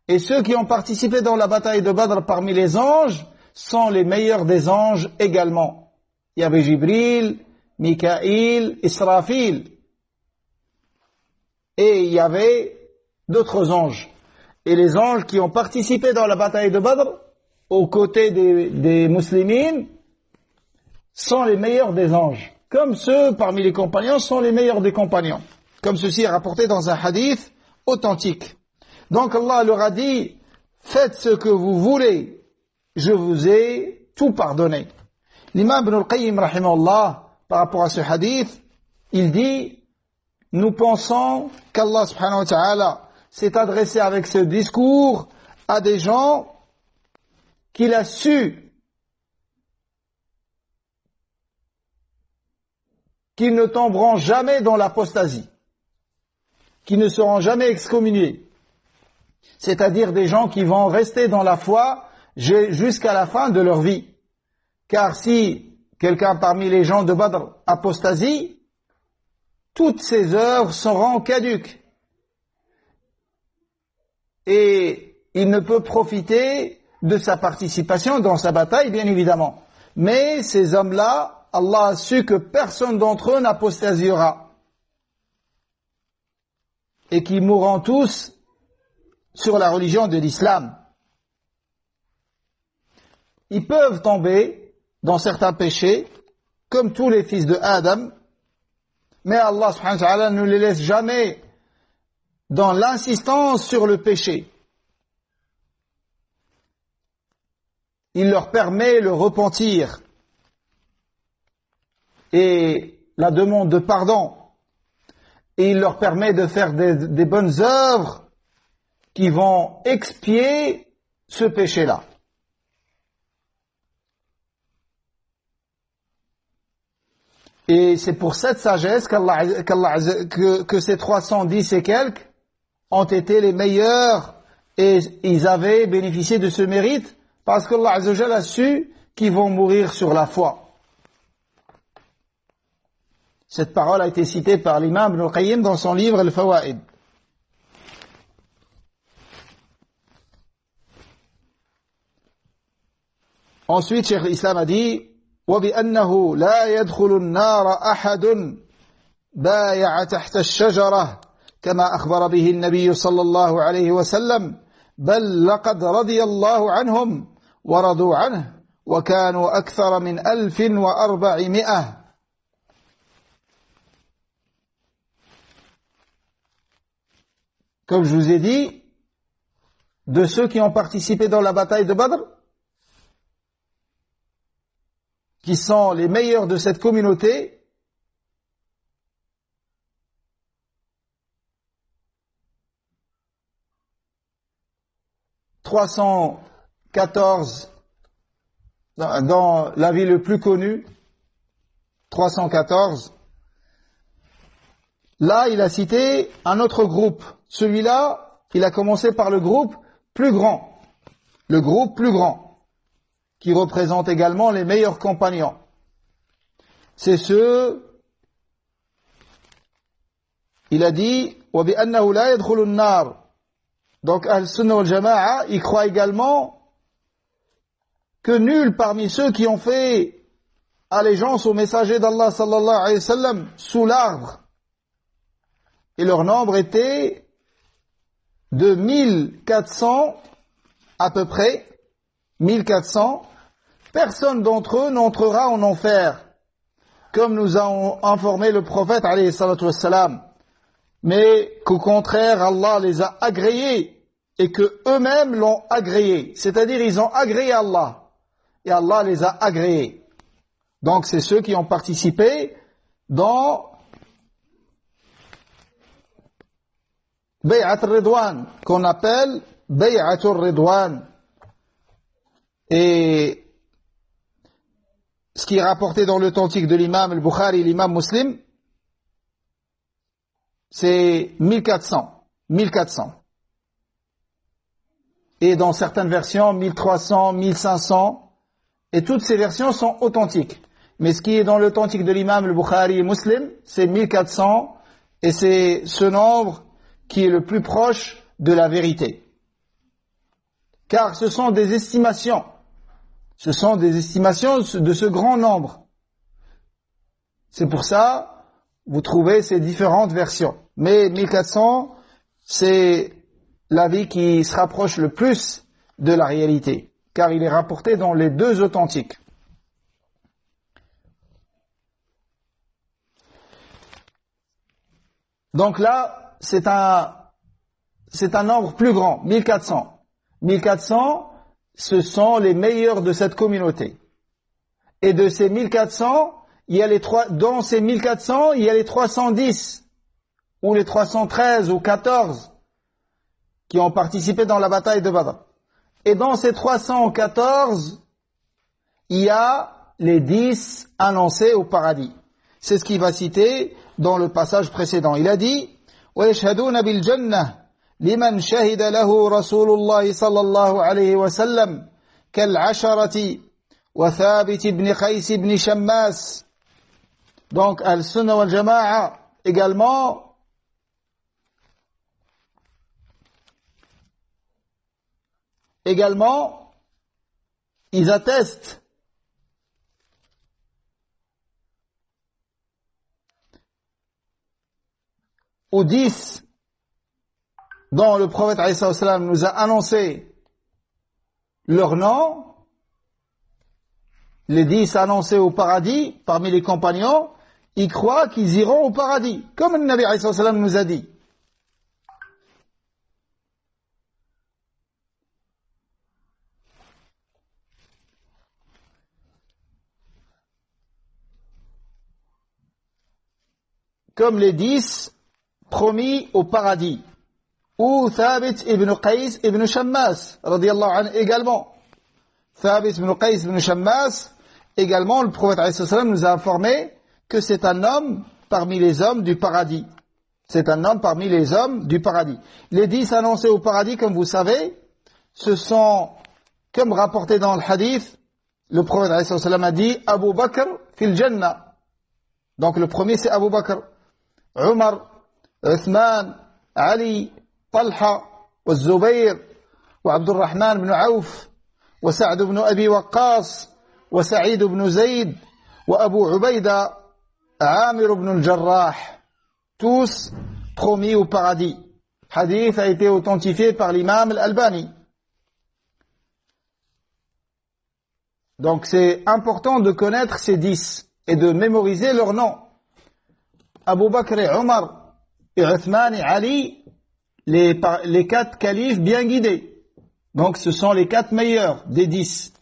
Et ceux qui ont participé dans la bataille de Badr parmi les anges sont les meilleurs des anges également. Il y avait Jibril, Mikaïl, Israfil. Et il y avait d'autres anges. Et les anges qui ont participé dans la bataille de Badr, aux côtés des musulmans, sont les meilleurs des anges. Comme ceux parmi les compagnons sont les meilleurs des compagnons. Comme ceci est rapporté dans un hadith authentique. Donc Allah leur a dit, faites ce que vous voulez, je vous ai tout pardonné. L'imam Ibn al-Qayyim, rahimahullah, par rapport à ce hadith, il dit, nous pensons qu'Allah subhanahu wa ta'ala s'est adressé avec ce discours à des gens qu'il a su qu'ils ne tomberont jamais dans l'apostasie, qui ne seront jamais excommuniés. C'est-à-dire des gens qui vont rester dans la foi jusqu'à la fin de leur vie. Car si quelqu'un parmi les gens de Badr apostasie, toutes ses œuvres seront caduques. Et il ne peut profiter de sa participation dans sa bataille, bien évidemment. Mais ces hommes-là, Allah a su que personne d'entre eux n'apostasiera. Et qu'ils mourront tous sur la religion de l'islam. Ils peuvent tomber dans certains péchés, comme tous les fils de Adam, mais Allah subhanahu wa ta'ala ne les laisse jamais dans l'insistance sur le péché. Il leur permet le repentir et la demande de pardon. Et il leur permet de faire des bonnes œuvres qui vont expier ce péché-là. Et c'est pour cette sagesse que ces 310 et quelques ont été les meilleurs et ils avaient bénéficié de ce mérite parce qu'Allah Azza wa Jalla a su qu'ils vont mourir sur la foi. Cette parole a été citée par l'imam Ibn al-Qayyim dans son livre Al-Fawaid. Ensuite, Cheikh l'Islam a dit وَبِأَنَّهُ لَا يَدْخُلُ النَّارَ أَحَدٌ بَايَعَ تَحْتَ الشَّجَرَةِ كما أخبر به النبي صلى الله عليه وسلم بل لقد رضي الله عنهم ورضوا عنه وكانوا أكثر من 1400. Comme je vous ai dit, de ceux qui ont participé dans la bataille de Badr, qui sont les meilleurs de cette communauté, « 314 dans la ville le plus connue, 314. Là, il a cité un autre groupe. Celui-là, il a commencé par le groupe plus grand. Le groupe plus grand, qui représente également les meilleurs compagnons. C'est ceux, il a dit, وَبِأَنَّهُ لَا يَدْخُلُ النَّارِ. Donc, Al-Sunnah wal-Jama'a, il croit également que nul parmi ceux qui ont fait allégeance au messager d'Allah sallallahu alayhi wa sallam sous l'arbre, et leur nombre était de 1400 à peu près, 1400, personne d'entre eux n'entrera en enfer, comme nous a informé le prophète alayhi salatu wassalam, mais qu'au contraire Allah les a agréés et que eux-mêmes l'ont agréé, c'est-à-dire ils ont agréé Allah et Allah les a agréés. Donc c'est ceux qui ont participé dans Bay'at al-Ridwan, qu'on appelle Bay'at al-Ridwan. Et ce qui est rapporté dans l'authentique de l'imam al-Bukhari et l'imam Muslim, c'est 1400. Et dans certaines versions, 1300, 1500, et toutes ces versions sont authentiques. Mais ce qui est dans l'authentique de l'imam al-Bukhari et Muslim, c'est 1400, et c'est ce nombre qui est le plus proche de la vérité. Car ce sont des estimations. Ce sont des estimations de ce grand nombre. C'est pour ça, vous trouvez ces différentes versions. Mais 1400, c'est l'avis qui se rapproche le plus de la réalité, car il est rapporté dans les deux authentiques. Donc là, c'est un nombre plus grand, 1400. 1400, ce sont les meilleurs de cette communauté. Et de ces 1400, dans ces 1400, il y a les 310 ou les 313 ou 14 qui ont participé dans la bataille de Badr. Et dans ces 314, il y a les 10 annoncés au paradis. C'est ce qu'il va citer dans le passage précédent. Il a dit وَيَشْهَدُونَ بِالْجَنَّةِ لِمَنْ شَهِدَ لَهُ رَسُولُ اللَّهِ صَلَّى اللَّهُ عَلَيْهِ وَسَلَّمَ كَالْعَشَرَةِ وَثَابِتِ بْنِ قَيْسِ بْنِ شَمَّاسِ. Donc, Al-Sunnah wal-Jama'a également ils attestent aux 10 dont le prophète alayhi salam nous a annoncé leur nom, les 10 annoncés au paradis parmi les compagnons, ils croient qu'ils iront au paradis, comme le Nabi alayhi salam nous a dit. Comme les 10 promis au paradis. Ou Thabit ibn Qais ibn Shammas, radiyallahu anhu également. Thabit ibn Qais ibn Shammas, également, le prophète alayhi salam nous a informé que c'est un homme parmi les hommes du paradis. C'est un homme parmi les hommes du paradis. Les 10 annoncés au paradis, comme vous savez, ce sont, comme rapporté dans le hadith, le prophète alayhi salam a dit Abu Bakr fil Jannah. Donc le premier c'est Abu Bakr, Umar, Uthman, Ali, Talha, والزبير وعبد الرحمن بن عوف وسعد بن أبي وقاص وسعيد بن زيد وأبو عبيدة عامر بن الجراح, tous promis au paradis. Hadith a été authentifié par l'imam Al-Albani. Donc c'est important de connaître ces 10 et de mémoriser leurs noms. Abu Bakr et Omar et Uthman et Ali, les 4 califes bien guidés. Donc ce sont les 4 meilleurs des 10.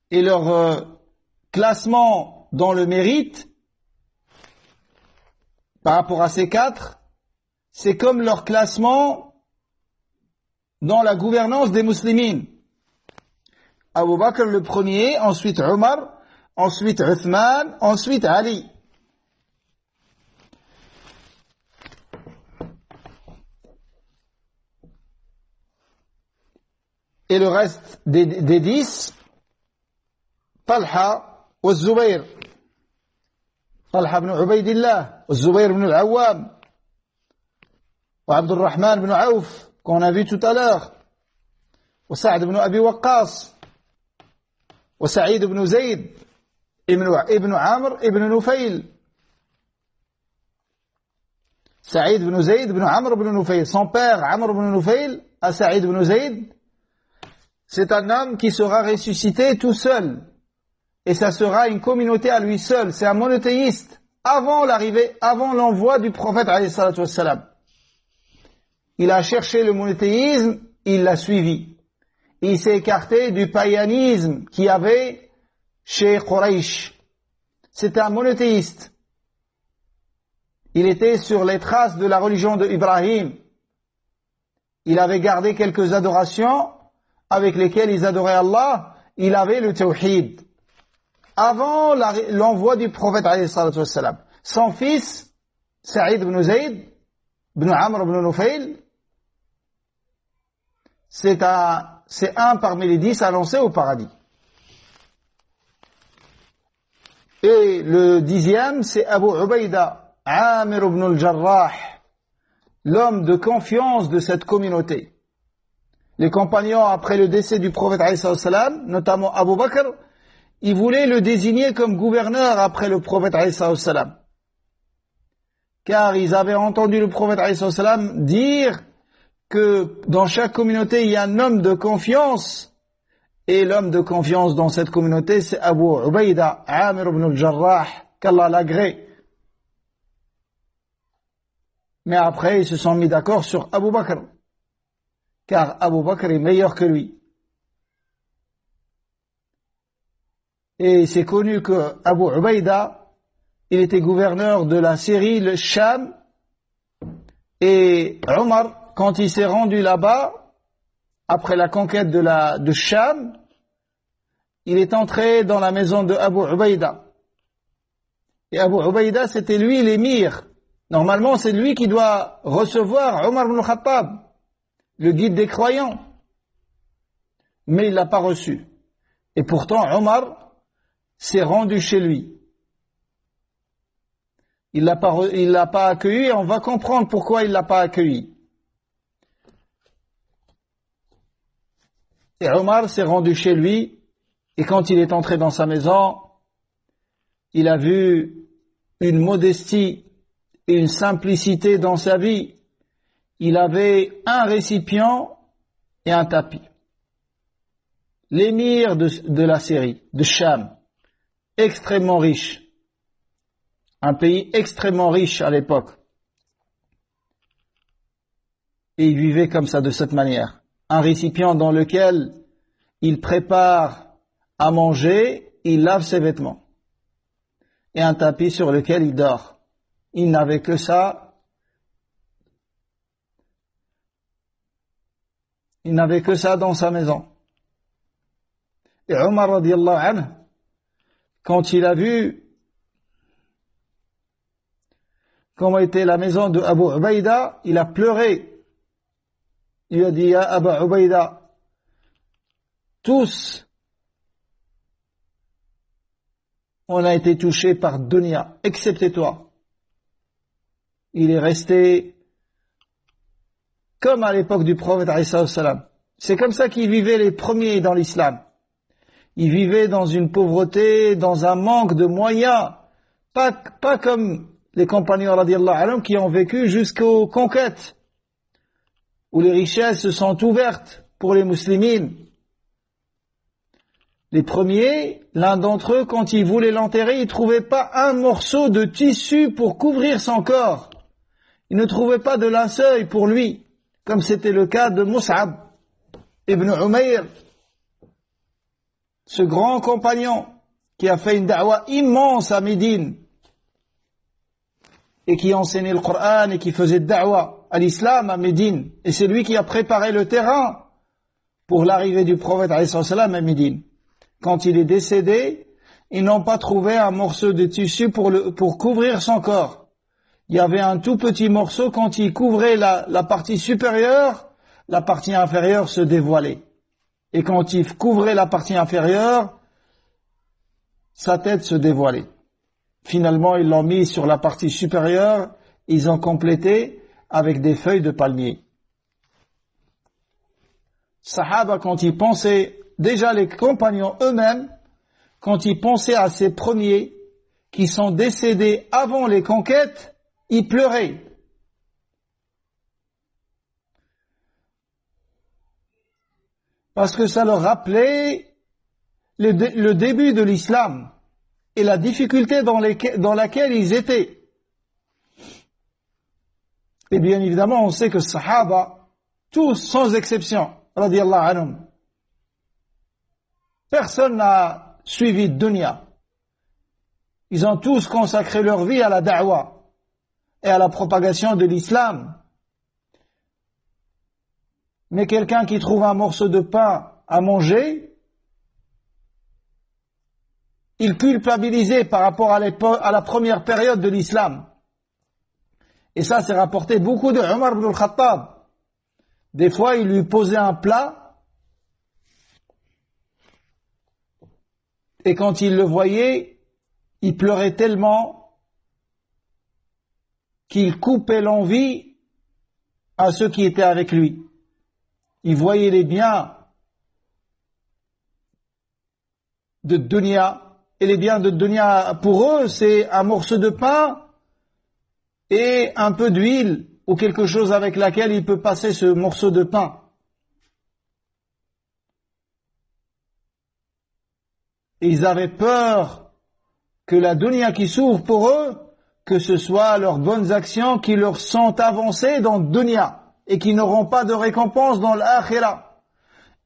Et leur classement dans le mérite, par rapport à ces 4, c'est comme leur classement dans la gouvernance des musulmans. Abu Bakr le premier, ensuite Omar, ensuite Uthman, ensuite Ali. Et le reste des 10, Talha wa Zubayr, Talha ibn Ubaydillah, wa Zubayr ibn al-Awwam, wa Abd al-Rahman ibn Auf, qu'on a vu tout à l'heure, wa Sa'd ibn Abi Waqqas, wa Sa'id ibn Zayd, ibn Amr ibn Nufayl. Sa'id ibn Zayd ibn Amr ibn Nufayl. Son père, Amr ibn Nufayl, à Sa'id ibn Zayd, c'est un homme qui sera ressuscité tout seul. Et ça sera une communauté à lui seul. C'est un monothéiste. Avant l'envoi du prophète alayhi salatu wassalam. Il a cherché le monothéisme, il l'a suivi. Il s'est écarté du païanisme qu'il y avait chez Quraysh. C'était un monothéiste. Il était sur les traces de la religion d'Ibrahim. Il avait gardé quelques adorations avec lesquels ils adoraient Allah. Il avait le tawhid. Avant l'envoi du prophète alayhi salatu wassalam. Son fils, Sa'id ibn Zayd, ibn Amr ibn Nufayl, c'est un parmi les 10 annoncés au paradis. Et le 10e, c'est Abu Ubaida, Amir ibn al-Jarrah, l'homme de confiance de cette communauté. Les compagnons, après le décès du prophète alayhi salam, notamment Abu Bakr, ils voulaient le désigner comme gouverneur après le prophète alayhi salam. Car ils avaient entendu le prophète alayhi salam dire que dans chaque communauté, il y a un homme de confiance. Et l'homme de confiance dans cette communauté, c'est Abu Ubaida, Amir ibn al-Jarrah, qu'Allah l'agrée. Mais après, ils se sont mis d'accord sur Abu Bakr. Car Abu Bakr est meilleur que lui. Et c'est connu que Abu Ubaida, il était gouverneur de la Syrie, le Sham, et Omar, quand il s'est rendu là-bas, après la conquête de Sham, il est entré dans la maison de Abu Ubaïda. Et Abu Ubaïda, c'était lui l'émir. Normalement, c'est lui qui doit recevoir Omar ibn Khattab, le guide des croyants. Mais il l'a pas reçu. Et pourtant, Omar s'est rendu chez lui. Il l'a pas accueilli, et on va comprendre pourquoi il l'a pas accueilli. Et Omar s'est rendu chez lui, et quand il est entré dans sa maison, il a vu une modestie et une simplicité dans sa vie. Il avait un récipient et un tapis. L'émir de la Syrie, de Sham, extrêmement riche. Un pays extrêmement riche à l'époque. Et il vivait comme ça, de cette manière. Un récipient dans lequel il prépare à manger, il lave ses vêtements. Et un tapis sur lequel il dort. Il n'avait que ça. Il n'avait que ça dans sa maison. Et Omar radiallahu anhu, quand il a vu comment était la maison de Abu Ubaïda, il a pleuré. Il a dit, Ya Abu Ubaïda, tous, on a été touchés par dunya, excepté toi. Il est resté comme à l'époque du prophète alayhi salam. C'est comme ça qu'ils vivaient les premiers dans l'islam. Ils vivaient dans une pauvreté, dans un manque de moyens, pas comme les compagnons radiallahu anhum qui ont vécu jusqu'aux conquêtes, où les richesses se sont ouvertes pour les musulmans. Les premiers, l'un d'entre eux, quand il voulait l'enterrer, il ne trouvait pas un morceau de tissu pour couvrir son corps. Il ne trouvait pas de linceul pour lui, comme c'était le cas de Mus'ab ibn Umayr, ce grand compagnon qui a fait une da'wa immense à Médine et qui enseignait le Coran et qui faisait da'wa à l'islam à Médine. Et c'est lui qui a préparé le terrain pour l'arrivée du prophète alayhi salam à Médine. Quand il est décédé, ils n'ont pas trouvé un morceau de tissu pour couvrir son corps. Il y avait un tout petit morceau, quand il couvrait la partie supérieure, la partie inférieure se dévoilait. Et quand il couvrait la partie inférieure, sa tête se dévoilait. Finalement, ils l'ont mis sur la partie supérieure, ils ont complété avec des feuilles de palmier. Sahaba, quand ils pensaient, déjà les compagnons eux-mêmes, quand ils pensaient à ces premiers qui sont décédés avant les conquêtes, ils pleuraient. Parce que ça leur rappelait le début de l'islam et la difficulté dans laquelle ils étaient. Et bien évidemment, on sait que Sahaba, tous sans exception, radiyallahu anhum, personne n'a suivi dunya. Ils ont tous consacré leur vie à la da'wa et à la propagation de l'islam. Mais quelqu'un qui trouve un morceau de pain à manger, il culpabilisait par rapport à la première période de l'islam. Et ça, c'est rapporté beaucoup de Omar ibn al-Khattab. Des fois, il lui posait un plat, et quand il le voyait, il pleurait tellement qu'il coupait l'envie à ceux qui étaient avec lui. Il voyait les biens de dunya, et les biens de dunya, pour eux, c'est un morceau de pain et un peu d'huile, ou quelque chose avec laquelle il peut passer ce morceau de pain. Et ils avaient peur que la dunya qui s'ouvre pour eux, que ce soit leurs bonnes actions qui leur sont avancées dans dunya, et qui n'auront pas de récompense dans l'akhira.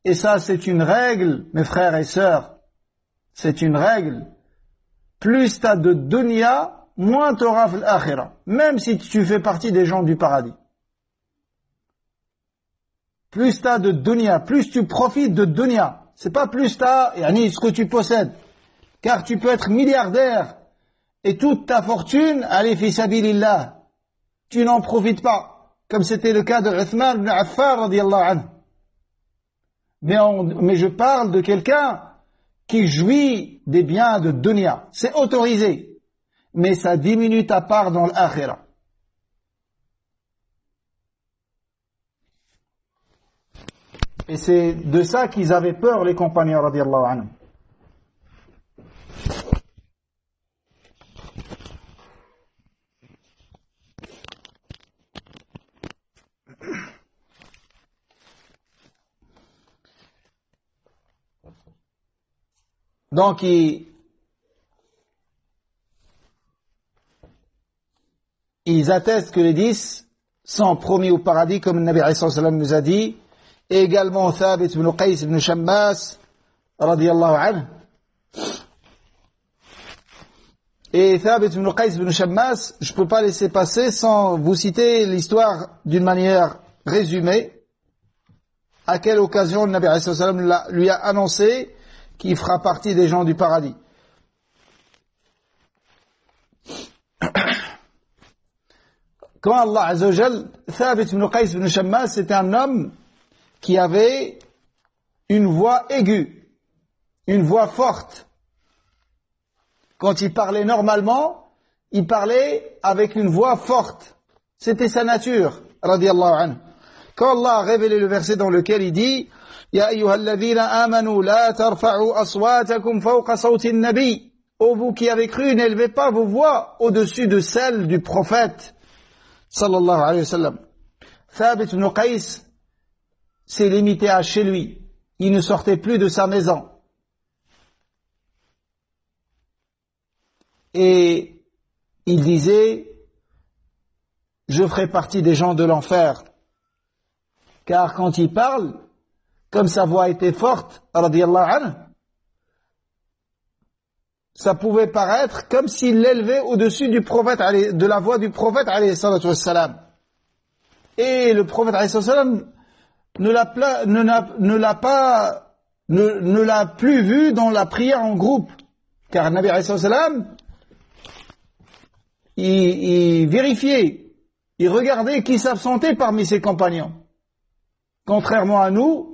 Et ça, c'est une règle, mes frères et sœurs. C'est une règle. Plus t'as de dunya, moins tu auras l'akhira, même si tu fais partie des gens du paradis. Plus tu as de dunya, plus tu profites de dunya. C'est pas plus tu as ce que tu possèdes. Car tu peux être milliardaire et toute ta fortune, allez fi sabilillah. Tu n'en profites pas, comme c'était le cas de Uthman ibn Affan radiyallahu anhu. Mais je parle de quelqu'un qui jouit des biens de dunya. C'est autorisé, mais ça diminue ta part dans l'akhira. Et c'est de ça qu'ils avaient peur, les compagnons radiyallahu anhu. Donc, ils attestent que les 10 sont promis au paradis, comme le Nabi alayhi sallam nous a dit, et également Thabit ibn Qais ibn Shammas, radiyallahu anhu. Et Thabit ibn Qais ibn Shammas, je ne peux pas laisser passer sans vous citer l'histoire d'une manière résumée, à quelle occasion le Nabi alayhi sallam lui a annoncé qui fera partie des gens du paradis. Quand Allah Azza wa Jal, Thabit ibn Qais ibn Shammas, c'était un homme qui avait une voix aiguë, une voix forte. Quand il parlait normalement, il parlait avec une voix forte. C'était sa nature, radiyallahu anhu. Quand Allah a révélé le verset dans lequel il dit Ya ayyuhalladhina amanu la tarfa'u aswatakum fawqa sawti an-nabi. Ô vous qui avez cru, n'élevez pas vos voix au-dessus de celles du prophète sallallahu alayhi wa sallam. Thabit ibn Qais s'est limité à chez lui. Il ne sortait plus de sa maison. Et il disait je ferai partie des gens de l'enfer. Car quand il parle, comme sa voix était forte, radiyallahu anhu, ça pouvait paraître comme s'il l'élevait au-dessus du prophète, de la voix du prophète, alayhi salatu wassalam. Et le prophète, alayhi salatu wassalam, ne l'a plus vu dans la prière en groupe. Car Nabi, alayhi salatu wassalam, il vérifiait, il regardait qui s'absentait parmi ses compagnons. Contrairement à nous,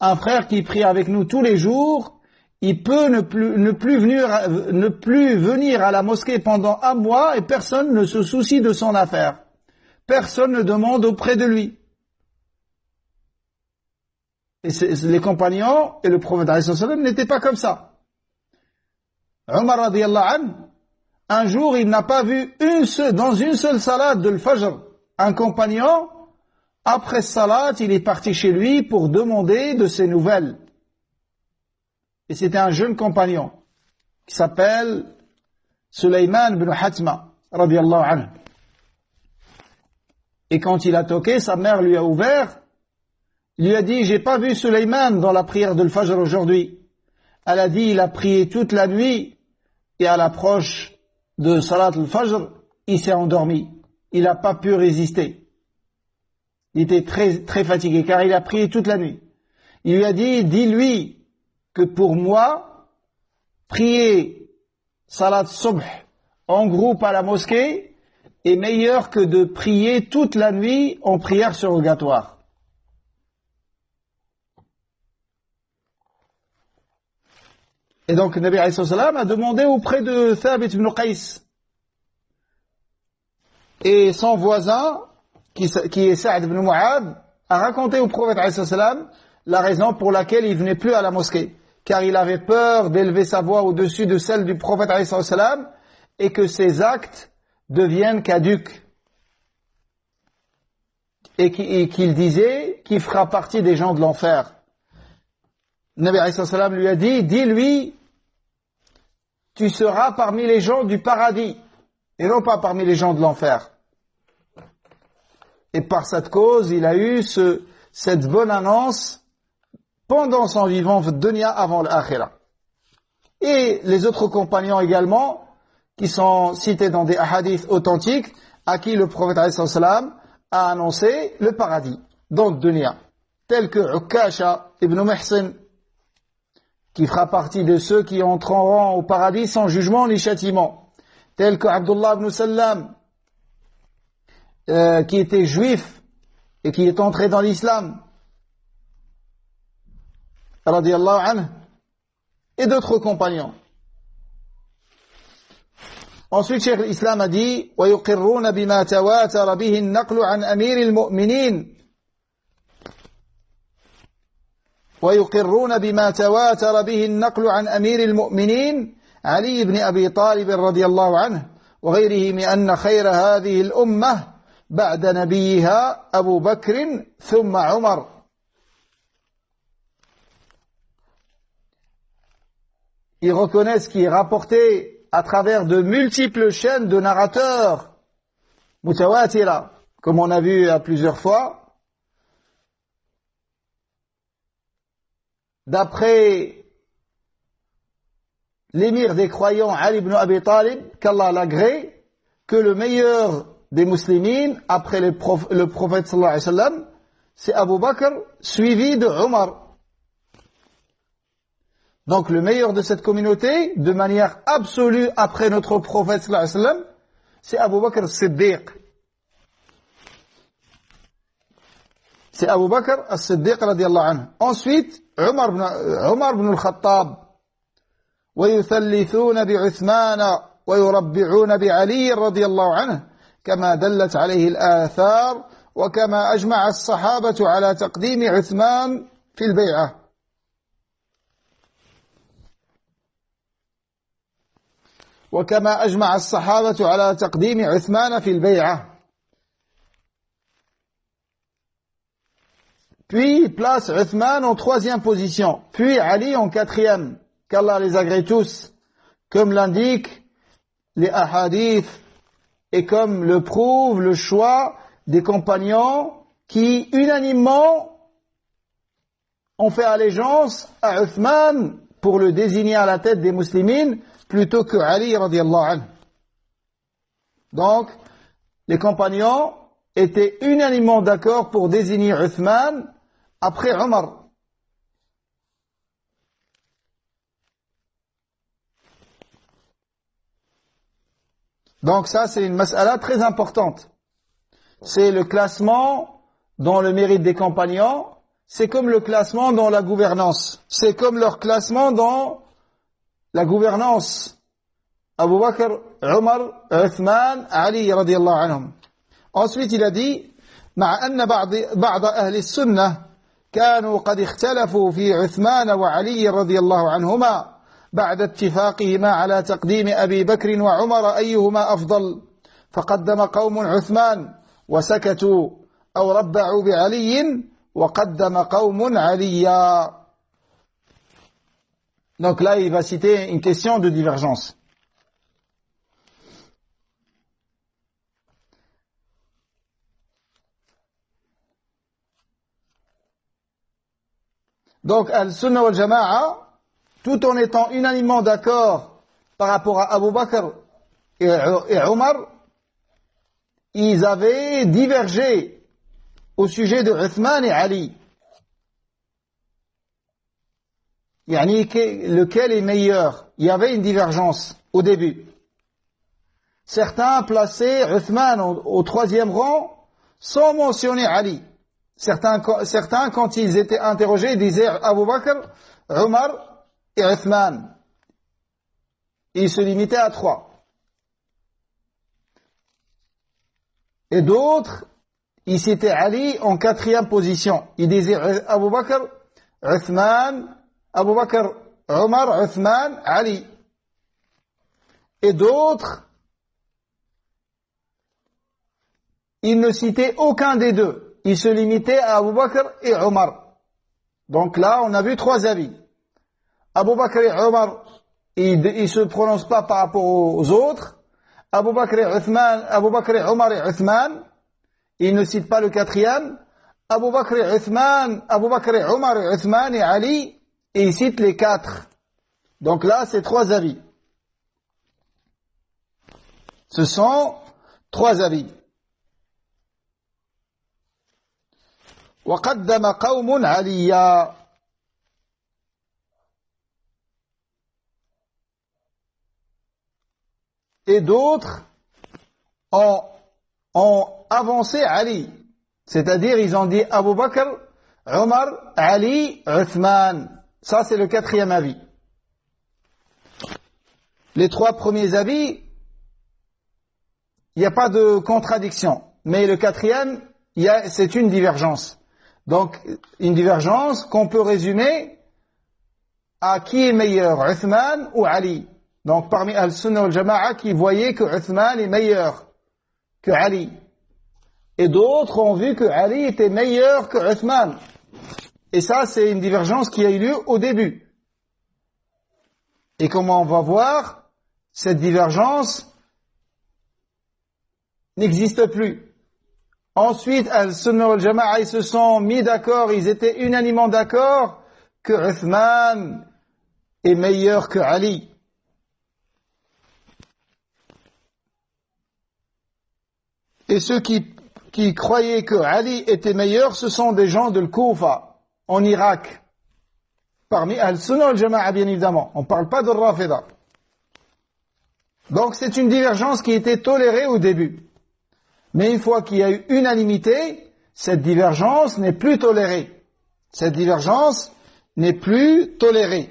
un frère qui prie avec nous tous les jours, il peut ne plus venir à la mosquée pendant un mois et personne ne se soucie de son affaire. Personne ne demande auprès de lui. Et les compagnons et le prophète alayhi salam n'étaient pas comme ça. Omar radiyallahu anhu, un jour il n'a pas vu dans une seule salade de l'Fajr, un compagnon. Après salat, il est parti chez lui pour demander de ses nouvelles. Et c'était un jeune compagnon qui s'appelle Sulayman ibn Hatma, radiyallahu anhu. Et quand il a toqué, sa mère lui a ouvert, lui a dit, j'ai pas vu Sulayman dans la prière de l'Fajr aujourd'hui. Elle a dit, il a prié toute la nuit et à l'approche de salat al-Fajr, il s'est endormi. Il n'a pas pu résister. Il était très, très fatigué car il a prié toute la nuit. Il lui a dit, dis-lui que pour moi, prier salat subh en groupe à la mosquée est meilleur que de prier toute la nuit en prière surrogatoire. Et donc, le Nabi alayhi salam a demandé auprès de Thabit ibn Qais et son voisin, qui est Sa'd ibn Mu'adh, a raconté au prophète alayhi salam la raison pour laquelle il venait plus à la mosquée. Car il avait peur d'élever sa voix au-dessus de celle du prophète alayhi salam et que ses actes deviennent caducs. Et qu'il disait qu'il fera partie des gens de l'enfer. Nabi alayhi salam lui a dit, dis-lui, tu seras parmi les gens du paradis et non pas parmi les gens de l'enfer. Et par cette cause, il a eu cette bonne annonce pendant son vivant dunya avant l'akhira. Et les autres compagnons également, qui sont cités dans des hadiths authentiques, à qui le prophète alayhi salam a annoncé le paradis dans le dunya, tels que Ukasha ibn Muhsin, qui fera partie de ceux qui entreront au paradis sans jugement ni châtiment, tels que Abdullah ibn Sallam, qui était juif et qui est entré dans l'islam, radiyallahu anhu, et d'autres compagnons. Ensuite, Cheikh l'Islam a dit وَيُقِرُّونَ بِمَا تَوَاتَرَ بِهِ النَّقْلُ عَنْ أَمِيرِ الْمُؤْمِنِينَ ويقرون بما تواتر به النقل عن أمير المؤمنين علي بن أبي طالب رضي الله عنه وغيره من أن خير هذه الأمة بعد نبيها أبو بكر ثم عمر. Ils reconnaissent ce qui est rapporté à travers de multiples chaînes de narrateurs mutawatira, comme on a vu à plusieurs fois, d'après l'émir des croyants Ali ibn Abi Talib, qu'Allah l'agrée, que le meilleur des muslimines après le prophète sallallahu alayhi wa sallam, c'est Abu Bakr, suivi de Omar. Donc le meilleur de cette communauté, de manière absolue après notre prophète sallallahu alayhi wa sallam, c'est Abu Bakr as-Siddiq. C'est Abu Bakr as-Siddiq radiyallahu anhu. Ensuite, Omar ibn al-Khattab. ويثلثون بعثمان ويربعون بعلي رضي الله عنه كما دلت عليه الآثار وكما أجمع الصحابة على تقديم عثمان في البيعة. وكما أجمع الصحابة على تقديم عثمان في البيعة. Puis il place Uthman en troisième position, puis Ali en quatrième, qu'Allah les agrée tous, comme l'indiquent les ahadiths et comme le prouve le choix des compagnons qui unanimement ont fait allégeance à Uthman pour le désigner à la tête des muslimines plutôt que Ali radiyallahu anhu. Donc, les compagnons étaient unanimement d'accord pour désigner Uthman après Omar. Donc ça, c'est une mas'ala très importante. C'est le classement dans le mérite des compagnons. C'est comme le classement dans la gouvernance. C'est comme leur classement dans la gouvernance. Abu Bakr, Omar, Uthman, Ali radiyallahu anhum. Ensuite, il a dit مع أن بعض أهل السنة كانوا قد اختلفوا في عثمان وعلي رضي الله عنهما بعد اتفاقهما على تقديم أبي بكر وعمر أيهما أفضل فقدم قوم عثمان وسكتوا أو ربعوا بعلي وقدم قوم عليا. Donc là, il va citer une question de divergence. Donc, Al-Sunnah wal-Jama'a, tout en étant unanimement d'accord par rapport à Abu Bakr et Omar, ils avaient divergé au sujet de Uthman et Ali. Yani, lequel est meilleur? Il y avait une divergence au début. Certains plaçaient Uthman au troisième rang sans mentionner Ali. Certains, quand ils étaient interrogés, disaient Abu Bakr, Omar et Uthman. Ils se limitaient à 3. Et d'autres, ils citaient Ali en 4e position. Ils disaient Abu Bakr, Uthman, Abu Bakr, Omar, Uthman, Ali. Et d'autres, ils ne citaient aucun des deux. Ils se limitaient à Abu Bakr et Omar. Donc là, on a vu 3 avis. Abu Bakr et Omar, ils ne se prononcent pas par rapport aux autres. Abu Bakr et Omar et Uthman, ils ne citent pas le 4e. Abu Bakr et Omar et Uthman et Ali, et ils citent les 4. Donc là, c'est 3 avis. Ce sont 3 avis. وقدم قوم عليا. Et d'autres ont avancé Ali. C'est-à-dire, ils ont dit Abu Bakr, Omar, Ali, Uthman. Ça, c'est le 4e avis. Les 3 premiers avis, il n'y a pas de contradiction. Mais le 4e, c'est une divergence. Donc, une divergence qu'on peut résumer à qui est meilleur, Uthman ou Ali. Donc, parmi Al-Sunnah wal-Jama'a qui voyaient que Uthman est meilleur que Ali. Et d'autres ont vu que Ali était meilleur que Uthman. Et ça, c'est une divergence qui a eu lieu au début. Et comme on va voir, cette divergence n'existe plus. Ensuite, Al-Sunnah wal-Jama'a, ils se sont mis d'accord, ils étaient unanimement d'accord que Uthman est meilleur que Ali. Et ceux qui croyaient que Ali était meilleur, ce sont des gens de l'Koufa, en Irak. Parmi Al-Sunnah wal-Jama'a, bien évidemment. On ne parle pas de Rafida. Donc c'est une divergence qui était tolérée au début. Mais une fois qu'il y a eu unanimité, cette divergence n'est plus tolérée. Cette divergence n'est plus tolérée.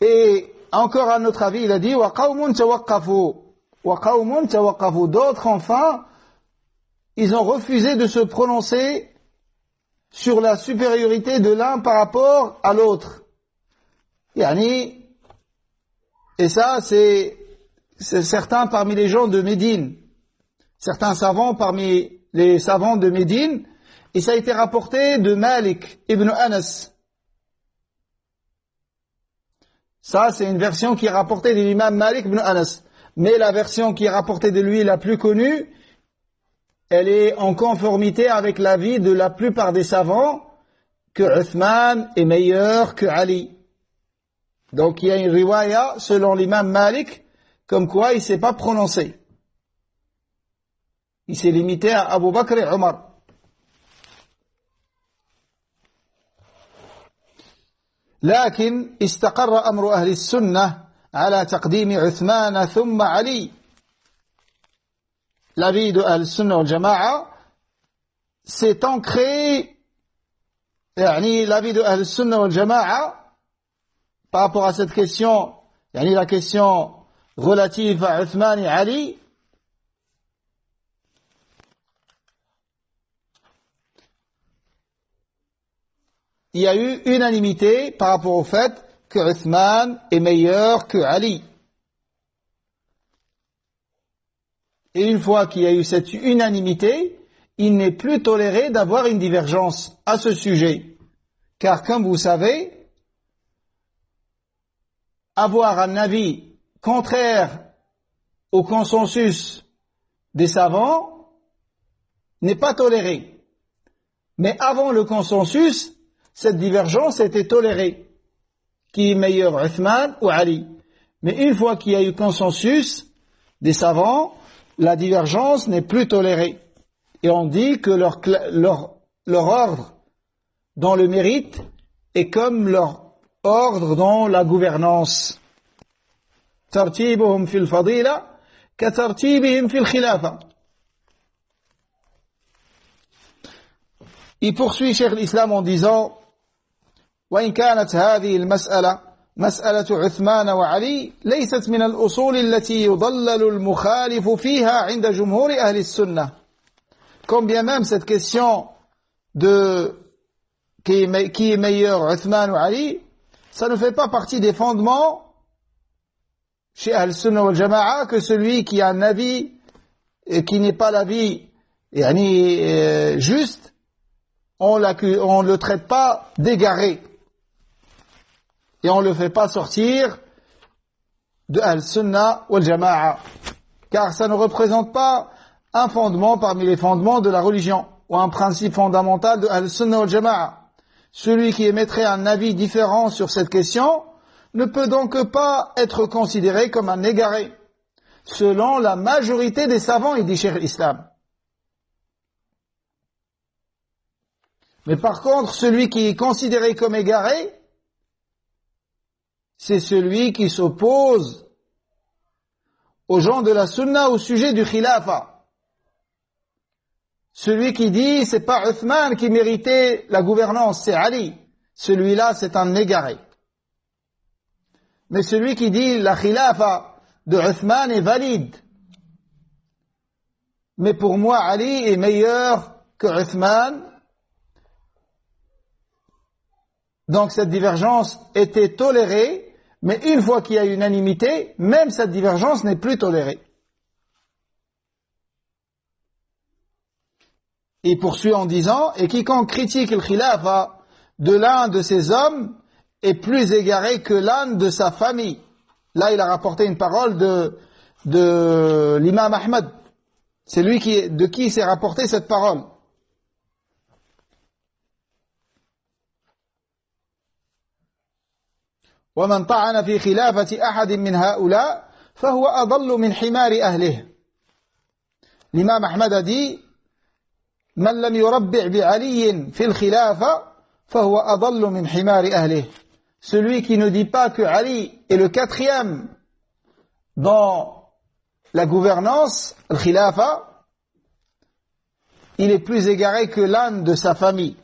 Et encore à notre avis, il a dit وَقَوْمٌ تَوَقَّفُوا وَقَوْمٌ تَوَقَّفُوا. D'autres, enfin, ils ont refusé de se prononcer sur la supériorité de l'un par rapport à l'autre. Yani, et ça, c'est certains parmi les gens de Médine, certains savants parmi les savants de Médine, et ça a été rapporté de Malik ibn Anas. Ça, c'est une version qui est rapportée de l'imam Malik ibn Anas. Mais la version qui est rapportée de lui, la plus connue, elle est en conformité avec l'avis de la plupart des savants que Uthman est meilleur que Ali. Donc il y a une riwaya selon l'imam Malik, comme quoi il ne s'est pas prononcé. Il s'est limité à Abu Bakr et Omar. لكن استقر أمر أهل السنة على تقديم عثمان ثم علي. L'avis de Al-Sunnah wal-Jama'a s'est ancré, l'avis de Al-Sunnah wal-Jama'a par rapport à cette question, la question relative à Uthman et Ali, il y a eu unanimité par rapport au fait que Uthman est meilleur que Ali. Et une fois qu'il y a eu cette unanimité, il n'est plus toléré d'avoir une divergence à ce sujet. Car comme vous savez, avoir un avis contraire au consensus des savants n'est pas toléré. Mais avant le consensus, cette divergence était tolérée. Qui est meilleur, Uthman ou Ali? Mais une fois qu'il y a eu consensus des savants, la divergence n'est plus tolérée. Et on dit que leur ordre dans le mérite est comme leur ordre dans la gouvernance. Tartibuhum fil fadila ka tartibihim fil khilafa. Il poursuit Cheikh l'Islam en disant وإن كانت هذه المسألة مسألة عثمان وعلي ليست من الأصول التي يضلل المخالف فيها عند جمهور أهل السنة. Comme bien même cette question de qui est meilleur, Uthman ou Ali, ça ne fait pas partie des fondements chez Al-Sunnah wal-Jama'a que celui qui a un avis et qui n'est pas l'avis juste, on ne le traite pas d'égaré. Et on ne le fait pas sortir de Al-Sunnah wal Jama'a. Car ça ne représente pas un fondement parmi les fondements de la religion, ou un principe fondamental de Al-Sunnah wal Jama'a. Celui qui émettrait un avis différent sur cette question ne peut donc pas être considéré comme un égaré, selon la majorité des savants, il dit Cheikh l'Islam. Mais par contre, celui qui est considéré comme égaré, c'est celui qui s'oppose aux gens de la sunna au sujet du khilafa. Celui qui dit c'est pas Uthman qui méritait la gouvernance, c'est Ali. Celui-là, c'est un égaré. Mais celui qui dit la khilafa de Uthman est valide. Mais pour moi, Ali est meilleur que Uthman. Donc cette divergence était tolérée. Mais une fois qu'il y a unanimité, même cette divergence n'est plus tolérée. Il poursuit en disant, et quiconque critique le khilafa de l'un de ces hommes est plus égaré que l'un de sa famille. Là, il a rapporté une parole de l'imam Ahmad. C'est lui de qui s'est rapporté cette parole. ومن طعن في خلافة أحد من هؤلاء فهو أضل من حمار أهله. L'imam Ahmad a dit من لم يربع بعلي في الخلافة فهو أضل من حمار أهله. Celui qui ne dit pas que Ali est le quatrième dans la gouvernance, le khilafa, il est plus égaré que l'un de sa famille.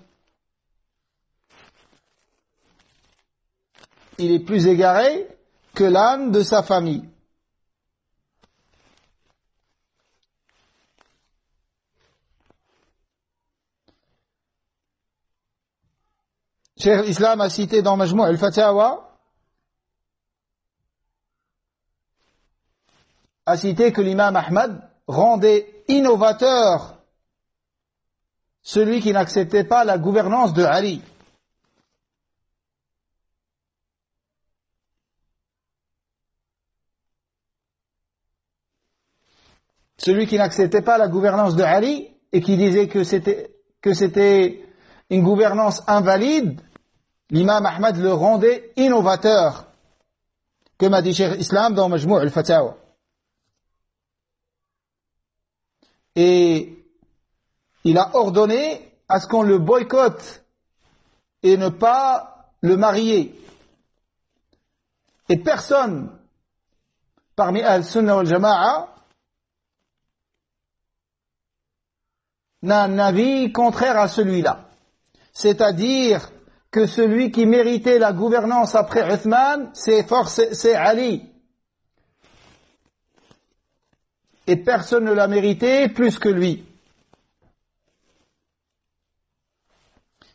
Il est plus égaré que l'âne de sa famille. Cheikh l'Islam a cité dans Majmou' al-Fatawa, a cité que l'imam Ahmad rendait innovateur celui qui n'acceptait pas la gouvernance de Ali. Celui qui n'acceptait pas la gouvernance de Ali et qui disait que c'était une gouvernance invalide, l'imam Ahmad le rendait innovateur, comme a dit Cheikh l'Islam dans Majmou' al-Fatawa. Et il a ordonné à ce qu'on le boycotte et ne pas le marier. Et personne parmi Al-Sunnah wal Jama'a n'a un avis contraire à celui-là. C'est-à-dire que celui qui méritait la gouvernance après Uthman, c'est Ali. Et personne ne l'a mérité plus que lui.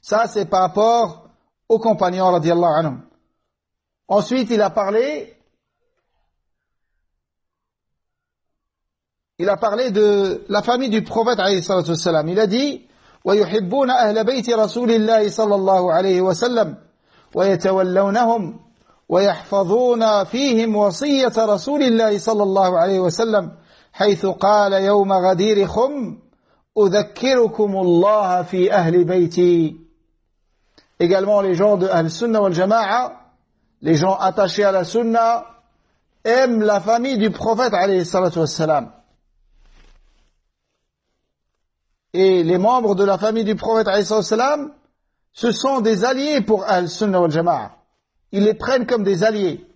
Ça, c'est par rapport aux compagnons, radiyallahu anhum. Ensuite, il a parlé de la famille du prophète, alayhi salatu wassalam. Il a dit, وَيُحِبُّونَ أَهْلَ بَيْتِ رَسُولِ اللَّهِ صَلَّى اللَّهُ عَلَيْهِ وَسَلَّمَ وَيَتَوَلَّوْنَهُمْ وَيَحْفَظُونَ فِيهِمْ وَصِيَّةَ رَسُولِ اللَّهِ صَلَّى اللَّهُ عَلَيْهِ وَسَلَّمَ حيث قال يوم غدير خم أذكركم الله في أهل بيتي. Également les gens de Al-Sunnah wal Jama'a, les gens attachés à la Sunna, aiment la famille du prophète alayhi salatu wassalam. Et les membres de la famille du prophète alayhi salatu wassalam, ce sont des alliés pour Al-Sunnah wal Jama'a. Ils les prennent comme des alliés.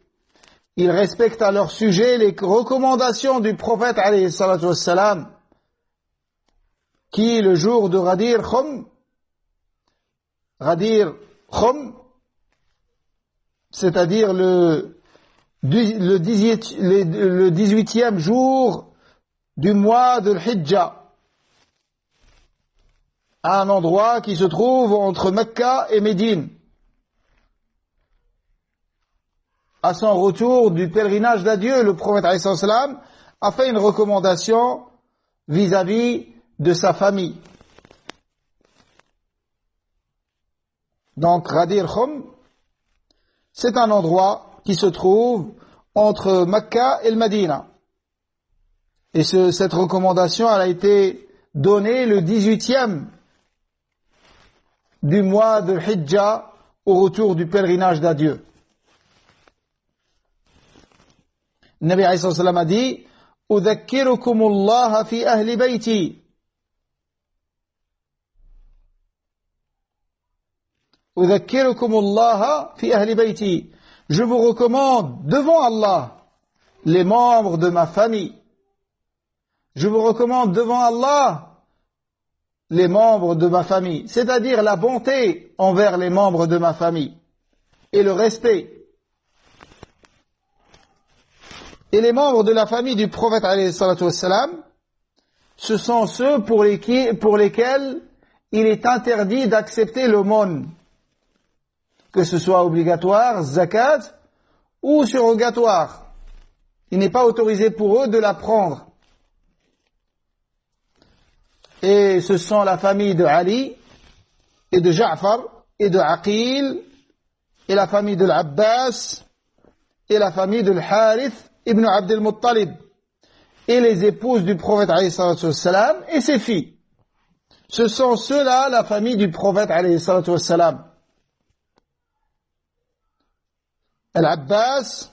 Ils respectent à leur sujet les recommandations du prophète alayhi salatu wassalam, qui le jour de Ghadir Khum, c'est-à-dire le 18e jour du mois de l'Hijjah, à un endroit qui se trouve entre Mecca et Médine, à son retour du pèlerinage d'adieu, le prophète alayhi salam a fait une recommandation vis-à-vis de sa famille. Donc, Ghadir Khoum, c'est un endroit qui se trouve entre Mecca et le Médina. Et cette recommandation, elle a été donnée le 18e du mois de Hijjah, au retour du pèlerinage d'adieu. Le Nabi alayhi sallam a dit: "Udhakkirukum Allah fi ahli bayti." Udhakkirukum Allah fi ahli bayti. Je vous recommande devant Allah les membres de ma famille. Je vous recommande devant Allah les membres de ma famille, c'est-à-dire la bonté envers les membres de ma famille et le respect. Et les membres de la famille du prophète alayhi salatu wassalam, ce sont ceux pour lesquels il est interdit d'accepter l'aumône, que ce soit obligatoire, zakat, ou surrogatoire. Il n'est pas autorisé pour eux de la prendre. Et ce sont la famille de Ali, et de Ja'far, et de Aqil, et la famille de l'Abbas, et la famille de l'Harith ibn Abd al-Muttalib, et les épouses du prophète alayhi salatu wassalam, et ses filles. Ce sont ceux-là, la famille du prophète alayhi salatu wassalam. Al-Abbas,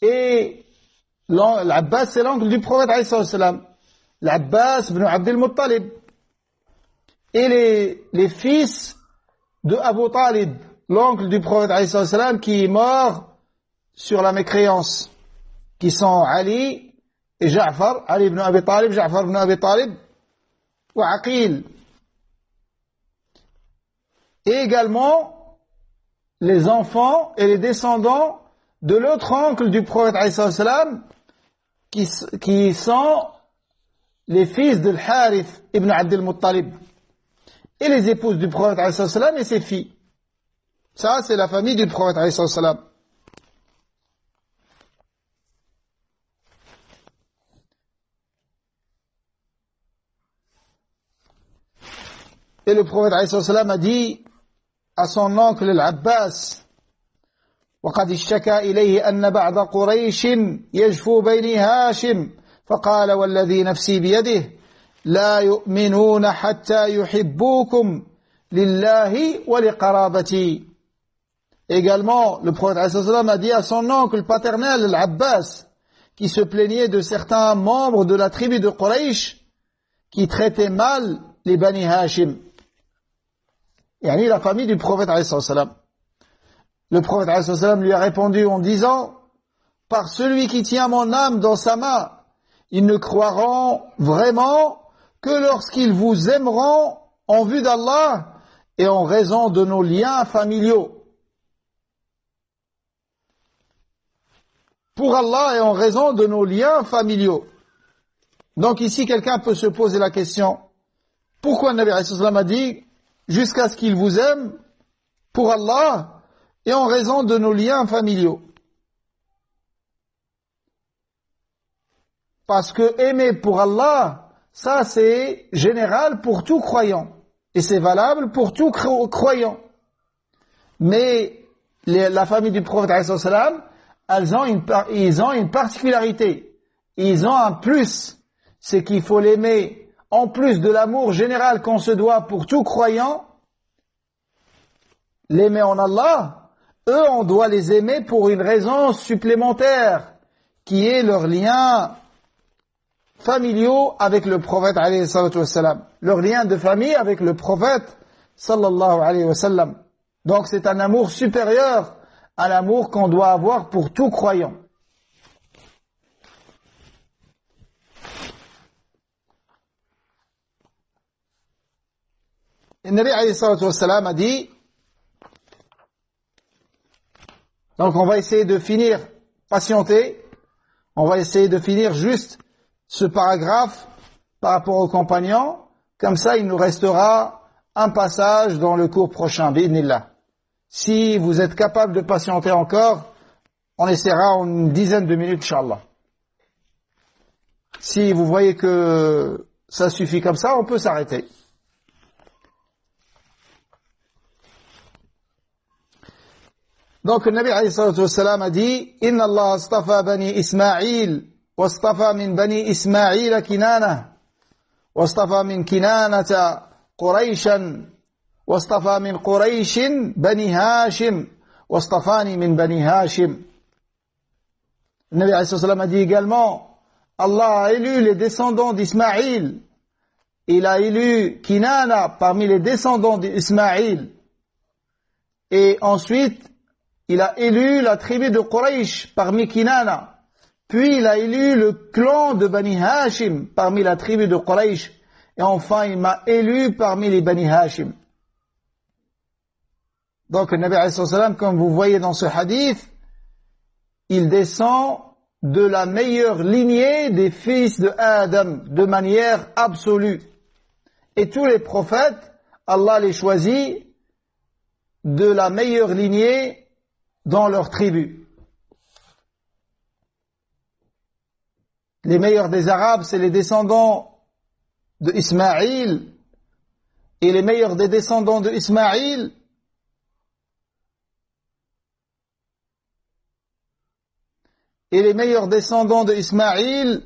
et l'Abbas, c'est l'oncle du prophète alayhi salatu wassalam. L'Abbas ibn Abd al-Muttalib. Et les fils de Abu Talib, l'oncle du prophète alayhi salatu wassalam, qui est mort sur la mécréance, qui sont Ali et Ja'far, Ali ibn Abi Talib, Ja'far ibn Abi Talib, ou Aqil. Et également les enfants et les descendants de l'autre oncle du prophète alayhi salatu wassalam, qui sont les fils de l'Harith ibn Abd al-Muttalib, et les épouses du prophète alayhi salatu wassalam et ses filles. Ça, c'est la famille du prophète alayhi salatu wassalam. Et le prophète alayhi salatu wassalam a dit à son oncle l'Abbas: وقد اشتكى إليه أن بعض قريش يجفو بني هاشم فقال والذي نفسي بيده لا يؤمنون حتى يحبوكم لله ولقرابتي. Également, le prophète alayhi sallam a dit à son oncle paternel, l'Abbas, qui se plaignait de certains membres de la tribu de Quraysh qui traitaient mal les Bani Hashim, yani la famille du prophète alayhi sallam. Le prophète alayhi sallam lui a répondu en disant: par celui qui tient mon âme dans sa main, ils ne croiront vraiment que lorsqu'ils vous aimeront en vue d'Allah et en raison de nos liens familiaux. Pour Allah et en raison de nos liens familiaux. Donc ici, quelqu'un peut se poser la question: pourquoi le Nabi alayhi sallam a dit jusqu'à ce qu'ils vous aiment pour Allah et en raison de nos liens familiaux? Parce que aimer pour Allah, ça c'est général pour tout croyant. Et c'est valable pour tout croyant. Mais la famille du prophète alayhi salam, ils ont une particularité. Ils ont un plus. C'est qu'il faut l'aimer en plus de l'amour général qu'on se doit pour tout croyant. L'aimer en Allah, eux on doit les aimer pour une raison supplémentaire, qui est leur lien familiaux avec le prophète alayhi salatu wassalam, leur lien de famille avec le prophète sallallahu alayhi wa sallam. Donc c'est un amour supérieur à l'amour qu'on doit avoir pour tout croyant. Le Nabi alayhi salatu wassalam a dit, donc on va essayer de finir, patienter, on va essayer de finir juste ce paragraphe par rapport aux compagnons, comme ça il nous restera un passage dans le cours prochain, bi'idhnillah. Si vous êtes capable de patienter encore, on essaiera en une dizaine de minutes, Inch'Allah. Si vous voyez que ça suffit comme ça, on peut s'arrêter. Donc le Nabi alayhi salatu wassalam a dit Inna Allah astafa bani Ismaïl wastafa min bani Ismaïl Kinana wastafa min Kinanata Qurayshan wastafa min Qurayshin bani Hashim wastafani min bani Hashim. Le Nabi alayhi salatu wassalam a dit également Allah a élu les descendants d'Ismaïl. Il a élu Kinana parmi les descendants d'Ismaïl. Et ensuite, il a élu la tribu de Quraysh parmi Kinana. Puis il a élu le clan de Bani Hashim parmi la tribu de Quraysh. Et enfin, il m'a élu parmi les Bani Hashim. Donc, le Nabi alayhi salam, comme vous voyez dans ce hadith, il descend de la meilleure lignée des fils de Adam, de manière absolue. Et tous les prophètes, Allah les choisit de la meilleure lignée dans leur tribu. Les meilleurs des Arabes, c'est les descendants de Ismaïl. Et les meilleurs des descendants de Ismaïl, et les meilleurs descendants de Ismaïl,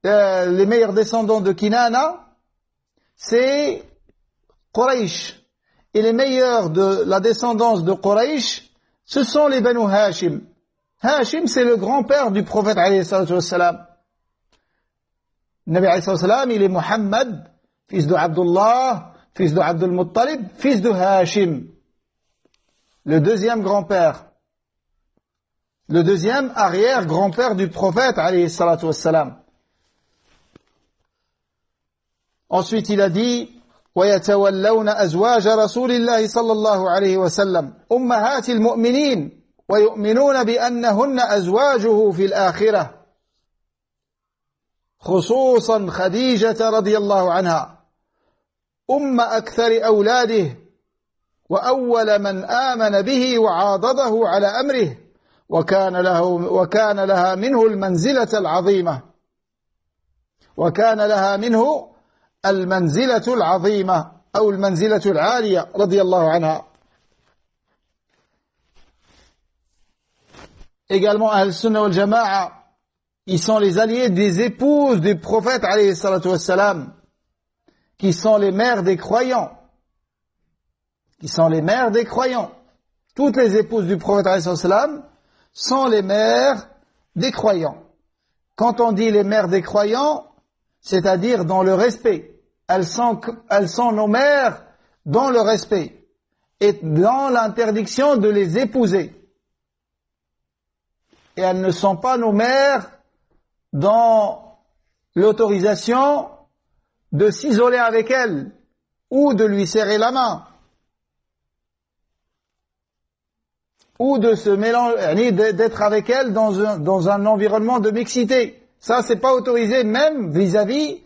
les meilleurs descendants de Kinana, c'est Quraysh. Et les meilleurs de la descendance de Quraysh, ce sont les Banu Hashim. Hashim, c'est le grand-père du prophète alayhi salatu wassalam. Nabi alayhi salatu wassalam, il est Muhammad, fils de Abdullah, fils de Abdul Muttalib, fils de Hashim. Le deuxième grand-père. Le deuxième arrière-grand-père du prophète alayhi salatu wassalam. Ensuite, il a dit وَيَتَوَلَّوْنَ أَزْوَاجَ رَسُولِ اللَّهِ صَلَّى اللَّهُ عَلَيْهِ وَسَلَّمَ أُمَّهَاتِ الْمُؤْمِنِينَ وَيُؤْمِنُونَ بِأَنَّهُنَّ أَزْوَاجُهُ فِي الْآخِرَةِ خصوصا خديجة رضي الله عنها أكثر أولاده وأول من آمن به وعاضده على أمره وكان لها منه المنزلة العظيمة أو المنزلة العالية رضي الله عنها. Également, Ahl-Sunnah wal Jama'a, ils sont les alliés des épouses du prophète alayhi salatu wassalam, qui sont les mères des croyants. Toutes les épouses du prophète alayhi salatu wassalam sont les mères des croyants. Quand on dit les mères des croyants, c'est-à-dire dans le respect. Elles sont nos mères dans le respect et dans l'interdiction de les épouser. Et elles ne sont pas nos mères dans l'autorisation de s'isoler avec elles ou de lui serrer la main ou de se mélanger, d'être avec elle dans un environnement de mixité. Ça, c'est pas autorisé même vis-à-vis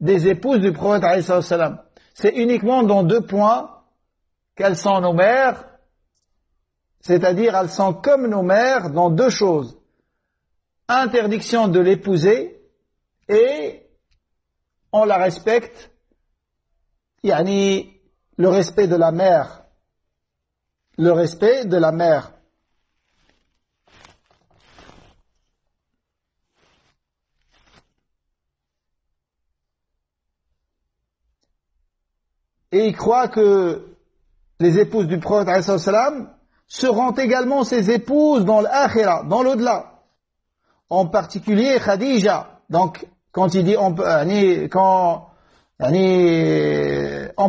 des épouses du prophète alayhi salam. C'est uniquement dans deux points qu'elles sont nos mères, c'est-à-dire elles sont comme nos mères dans deux choses. Interdiction de l'épouser et on la respecte, le respect de la mère. Le respect de la mère. Et il croit que les épouses du prophète alayhi salam seront également ses épouses dans l'akhira, dans l'au-delà. En particulier Khadija. Donc, quand il dit en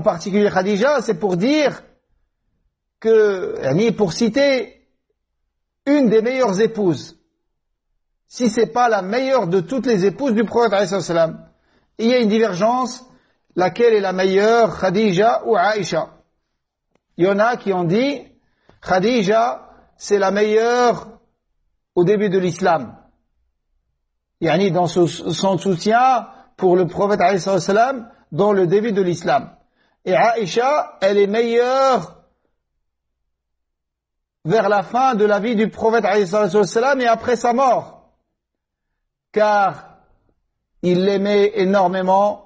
particulier Khadija, c'est pour dire que, pour citer une des meilleures épouses. Si c'est pas la meilleure de toutes les épouses du prophète alayhi salam, il y a une divergence. Laquelle est la meilleure, Khadija ou Aïcha? Il y en a qui ont dit Khadija, c'est la meilleure au début de l'islam. Dans son soutien pour le prophète alayhi salam dans le début de l'islam. Et Aïcha, elle est meilleure vers la fin de la vie du prophète alayhi salam et après sa mort. Car il l'aimait énormément.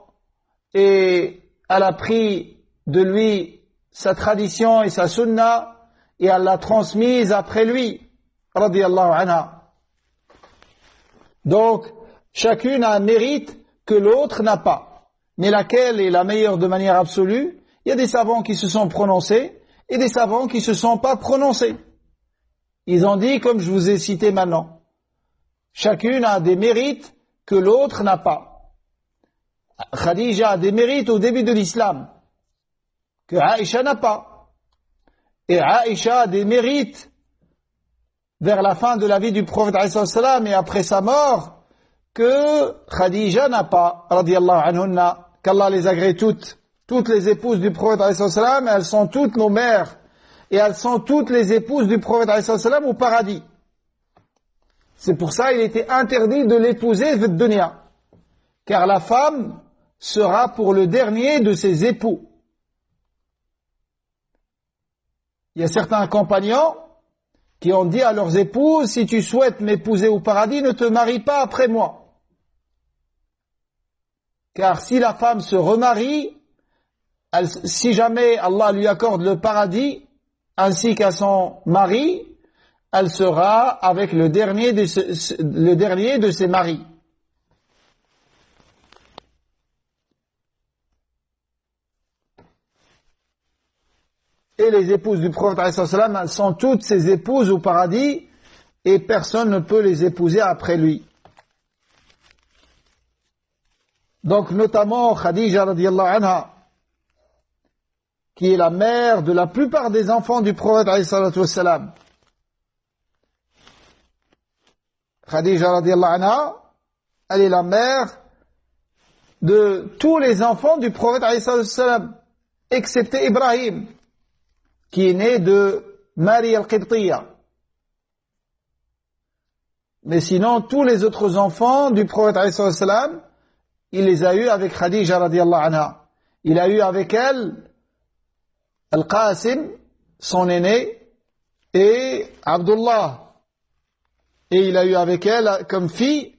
Et elle a pris de lui sa tradition et sa sunna, et elle l'a transmise après lui, radiyallahu anha. Donc, chacune a un mérite que l'autre n'a pas. Mais laquelle est la meilleure de manière absolue? Il y a des savants qui se sont prononcés et des savants qui se sont pas prononcés. Ils ont dit, comme je vous ai cité maintenant, chacune a des mérites que l'autre n'a pas. Khadija a des mérites au début de l'islam que Aïcha n'a pas. Et Aïcha a des mérites vers la fin de la vie du prophète et après sa mort que Khadija n'a pas, radiyallahu anhunna, qu'Allah les agrée toutes. Toutes les épouses du prophète elles sont toutes nos mères et elles sont toutes les épouses du prophète au paradis. C'est pour ça qu'il était interdit de l'épouser de dunya, car la femme sera pour le dernier de ses époux. Il y a certains compagnons qui ont dit à leurs épouses, si tu souhaites m'épouser au paradis, ne te marie pas après moi. Car si la femme se remarie, si jamais Allah lui accorde le paradis, ainsi qu'à son mari, elle sera avec le dernier de ses maris. Et les épouses du prophète, elles sont toutes ses épouses au paradis, et personne ne peut les épouser après lui. Donc, notamment Khadija radiyallahu anha, qui est la mère de la plupart des enfants du prophète alayhi salatu wassalam. Khadija radiyallahu anha, elle est la mère de tous les enfants du prophète alayhi salatu wassalam, excepté Ibrahim, qui est né de Marie al-Qibtiyya. Mais sinon, tous les autres enfants du prophète alayhi salatu wassalam, il les a eus avec Khadija radiyallahu anha. Il a eu avec elle Al-Qasim, son aîné, et Abdullah. Et il a eu avec elle comme fille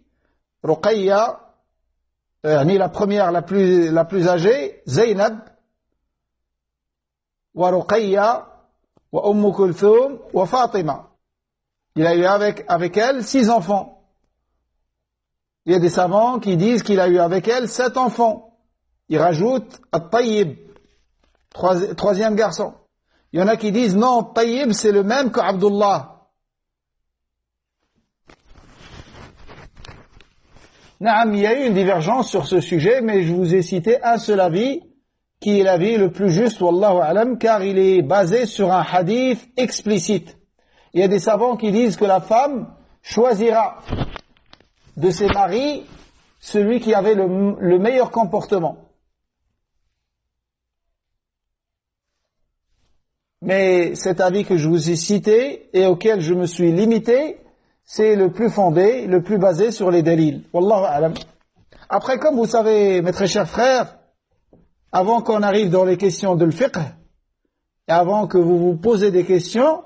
Ruqayya, la première, la plus âgée, Zaynab, wa Ruqayya, wa Umm Kulthum, wa Fatima. Il a eu avec elle 6 enfants. Il y a des savants qui disent qu'il a eu avec elle 7 enfants. Ils rajoutent At-Tayyib, troisième garçon. Il y en a qui disent non, Tayyib c'est le même que Abdullah. Naam, il y a eu une divergence sur ce sujet, mais je vous ai cité un seul avis, qui est l'avis le plus juste, wallahu alam, car il est basé sur un hadith explicite. Il y a des savants qui disent que la femme choisira de ses maris celui qui avait le meilleur comportement. Mais cet avis que je vous ai cité et auquel je me suis limité, c'est le plus fondé, le plus basé sur les dalils. Wallahu a'lam. Après, comme vous savez, mes très chers frères, avant qu'on arrive dans les questions de l'fiqh, et avant que vous vous posez des questions,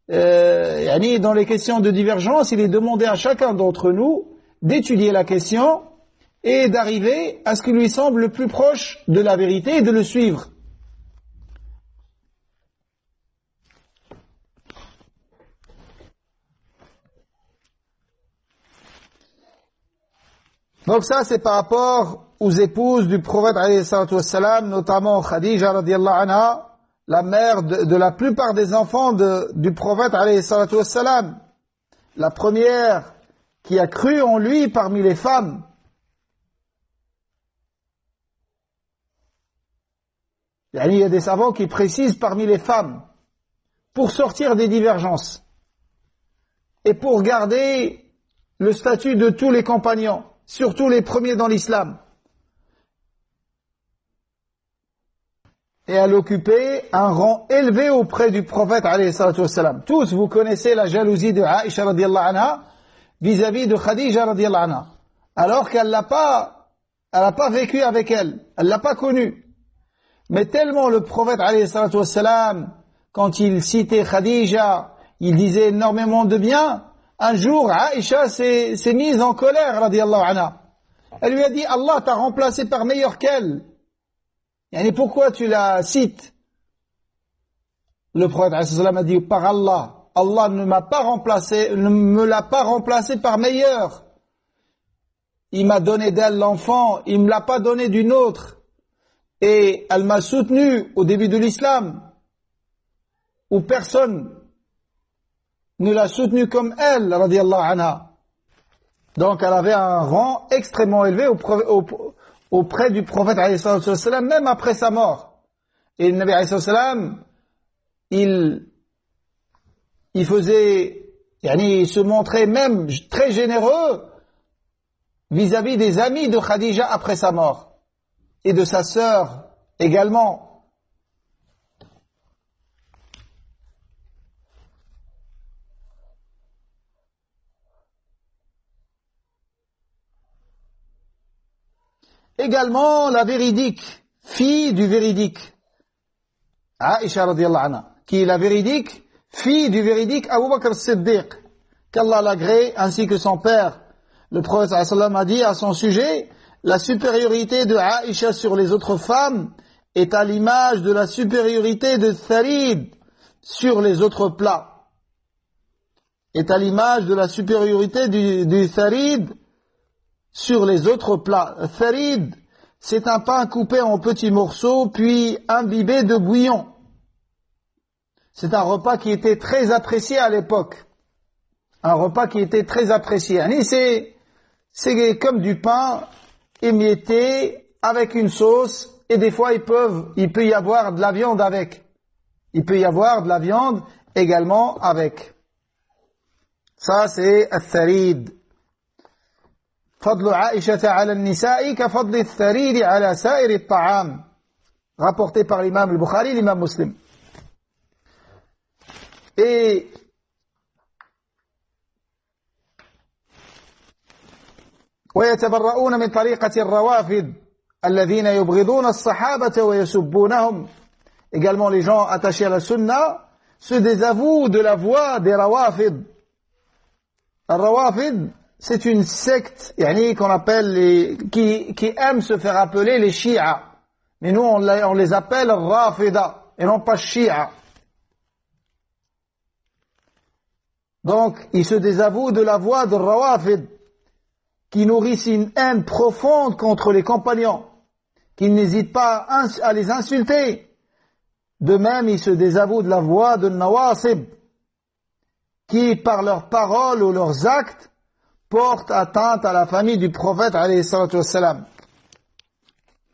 dans les questions de divergence, il est demandé à chacun d'entre nous d'étudier la question et d'arriver à ce qui lui semble le plus proche de la vérité et de le suivre. Donc ça, c'est par rapport aux épouses du prophète alayhi salatu wassalam, notamment Khadija radiyallahu anha, la mère de la plupart des enfants du prophète alayhi salatu wassalam. La première qui a cru en lui parmi les femmes. Il y a des savants qui précisent parmi les femmes, pour sortir des divergences et pour garder le statut de tous les compagnons, surtout les premiers dans l'islam. Et elle occupait un rang élevé auprès du prophète alayhi salatu wassalam. Tous, vous connaissez la jalousie de Aïcha radiyallahu anha vis-à-vis de Khadija radiyallahu anha, alors qu'elle n'a pas vécu avec elle l'a pas connue. Mais tellement le prophète alayhi salatu wassalam, quand il citait Khadija, il disait énormément de bien. Un jour, Aïcha s'est mise en colère radiyallahu anha. Elle lui a dit, Allah t'a remplacé par meilleur qu'elle. Et pourquoi tu la cites? Le prophète a dit, par Allah, Allah ne me l'a pas remplacé par meilleur. Il m'a donné d'elle l'enfant, il me l'a pas donné d'une autre. Et elle m'a soutenu au début de l'islam, où personne ne l'a soutenu comme elle, radiyallahu anha. Donc elle avait un rang extrêmement élevé auprès du prophète, même après sa mort. Et le Nabi, il se montrait même très généreux vis-à-vis des amis de Khadija après sa mort, et de sa sœur également. Également la véridique, fille du véridique, Aïcha radiyallahu anha, qui est la véridique, fille du véridique Abu Bakr as-Siddiq, qu'Allah l'agrée, ainsi que son père. Le prophète sallallahu a dit à son sujet, la supériorité de Aïcha sur les autres femmes est à l'image de la supériorité de Tharid sur les autres plats. Est à l'image de la supériorité du Tharid sur les autres plats. Tharid, c'est un pain coupé en petits morceaux, puis imbibé de bouillon. C'est un repas qui était très apprécié à l'époque. Un repas qui était très apprécié. C'est comme du pain émietté avec une sauce, et des fois il peut y avoir de la viande avec. Il peut y avoir de la viande également avec. Ça c'est al-tharid. فضل عائشة على النساء كفضل الثريد على سائر الطعام. Rapporté par l'imam al-Bukhari, l'imam Muslim. Et ويتبرؤون من طريقة الروافد الذين يبغضون الصحابة ويسبونهم. Également les gens attachés à la sunna se désavouent de la voie des rawafid. Rawafid, c'est une secte qu'on appelle qui aime se faire appeler les Shia. Mais nous on les appelle Rafida et non pas Shia. Donc ils se désavouent de la voie de Rawafid, qui nourrissent une haine profonde contre les compagnons, qui n'hésitent pas à les insulter. De même, ils se désavouent de la voie de Nawasib, qui, par leurs paroles ou leurs actes, portent atteinte à la famille du prophète, alayhi salatu wassalam.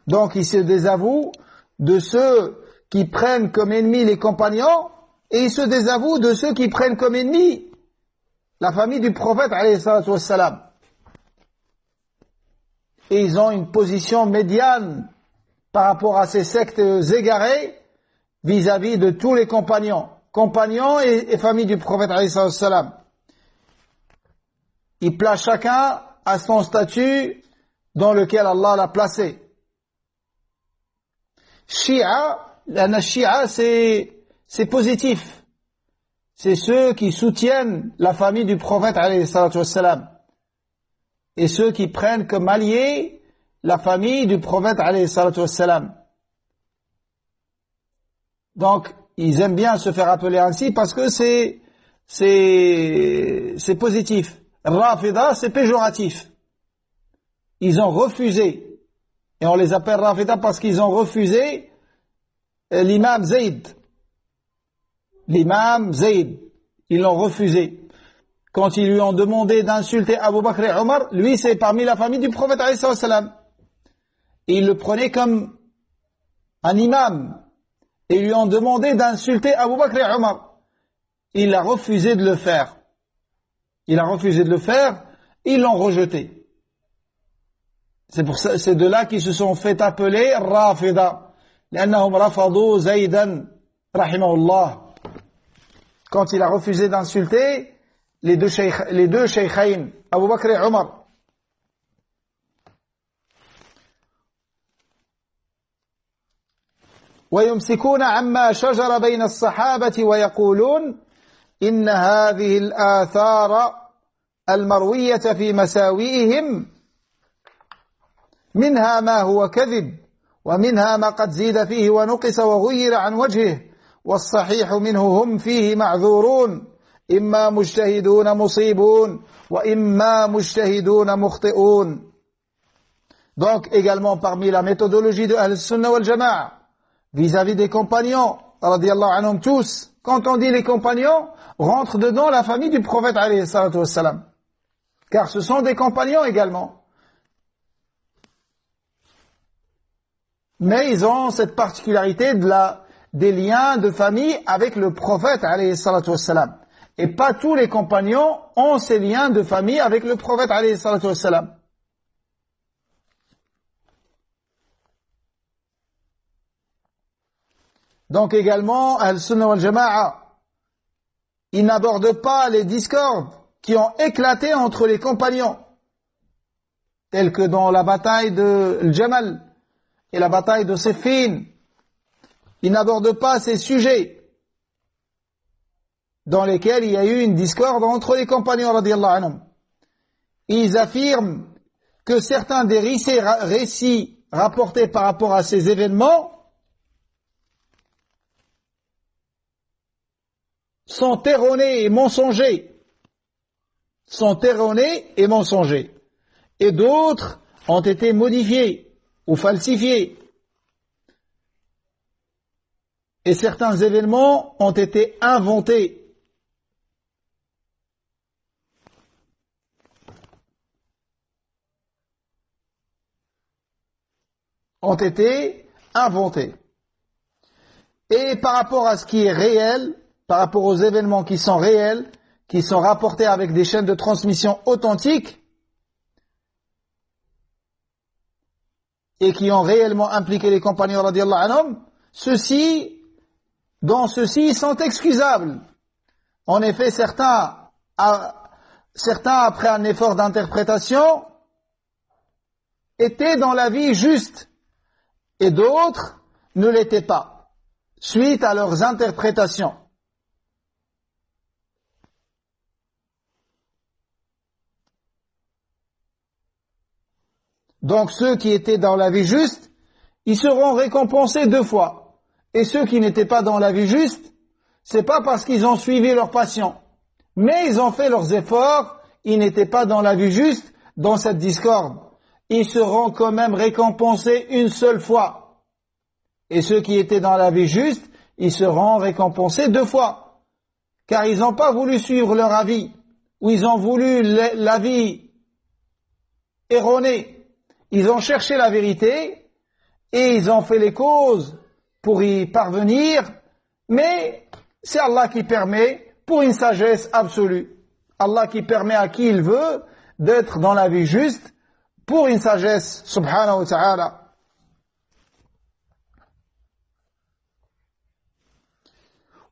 Donc, ils se désavouent de ceux qui prennent comme ennemis les compagnons, et ils se désavouent de ceux qui prennent comme ennemis la famille du prophète, alayhi salatu wassalam. Et ils ont une position médiane par rapport à ces sectes égarées vis-à-vis de tous les compagnons et famille du prophète alayhi salam. Il place chacun à son statut dans lequel Allah l'a placé. La Shia, c'est positif. C'est ceux qui soutiennent la famille du prophète alayhi salam. Et ceux qui prennent comme alliés la famille du prophète alayhi salatu wassalam. Donc, ils aiment bien se faire appeler ainsi parce que c'est positif. Rafida, c'est péjoratif. Ils ont refusé. Et on les appelle Rafida parce qu'ils ont refusé l'imam Zayd. L'imam Zayd. Ils l'ont refusé. Quand ils lui ont demandé d'insulter Abu Bakr et Omar, lui c'est parmi la famille du prophète alayhi salam. Et ils le prenaient comme un imam. Et ils lui ont demandé d'insulter Abu Bakr et Omar. Il a refusé de le faire. Ils l'ont rejeté. C'est de là qu'ils se sont fait appeler Rafida. لأنهم رفضوا زيدا رحمه الله. Quand il a refusé d'insulter les deux shaykhayn, Abu Bakr et Omar. ويمسكون عما شجر بين الصحابة ويقولون إن هذه الآثار المروية في مساوئهم منها ما هو كذب ومنها ما قد زيد فيه ونقص وغير عن وجهه والصحيح منه هم فيه معذورون إما مجتهدون مصيبون وإما مجتهدون مخطئون. Donc également parmi la méthodologie de Ahl-Sunnah wal Jama'a vis-à-vis des compagnons radiyallahu anhum tous, quand on dit les compagnons, rentre dedans la famille du prophète alayhi salatu wassalam, car ce sont des compagnons également. Mais ils ont cette particularité des liens de famille avec le prophète alayhi salatu wassalam. Et pas tous les compagnons ont ces liens de famille avec le prophète alayhi salatu wassalam. Donc également, Ahl-Sunnah wal Jama'a, ils n'abordent pas les discordes qui ont éclaté entre les compagnons, tels que dans la bataille de Jamal et la bataille de Siffin. Ils n'abordent pas ces sujets dans lesquels il y a eu une discorde entre les compagnons radiyallahu anhum. Ils affirment que certains des récits rapportés par rapport à ces événements sont erronés et mensongers. Et d'autres ont été modifiés ou falsifiés. Et certains événements ont été inventés. Et par rapport à ce qui est réel, par rapport aux événements qui sont réels, qui sont rapportés avec des chaînes de transmission authentiques et qui ont réellement impliqué les compagnons radiyallahu anhum, dans ceux-ci sont excusables. En effet, certains après un effort d'interprétation étaient dans la vie juste et d'autres ne l'étaient pas suite à leurs interprétations. Donc ceux qui étaient dans la vie juste, ils seront récompensés 2 fois. Et ceux qui n'étaient pas dans la vie juste, c'est pas parce qu'ils ont suivi leur passion, mais ils ont fait leurs efforts, ils n'étaient pas dans la vie juste, dans cette discorde. Ils seront quand même récompensés une seule fois. Et ceux qui étaient dans la vie juste, ils seront récompensés 2 fois. Car ils n'ont pas voulu suivre leur avis, ou ils ont voulu l'avis erroné. Ils ont cherché la vérité et ils ont fait les causes pour y parvenir, mais c'est Allah qui permet pour une sagesse absolue. Allah qui permet à qui il veut d'être dans la vie juste pour une sagesse, subhanahu wa ta'ala.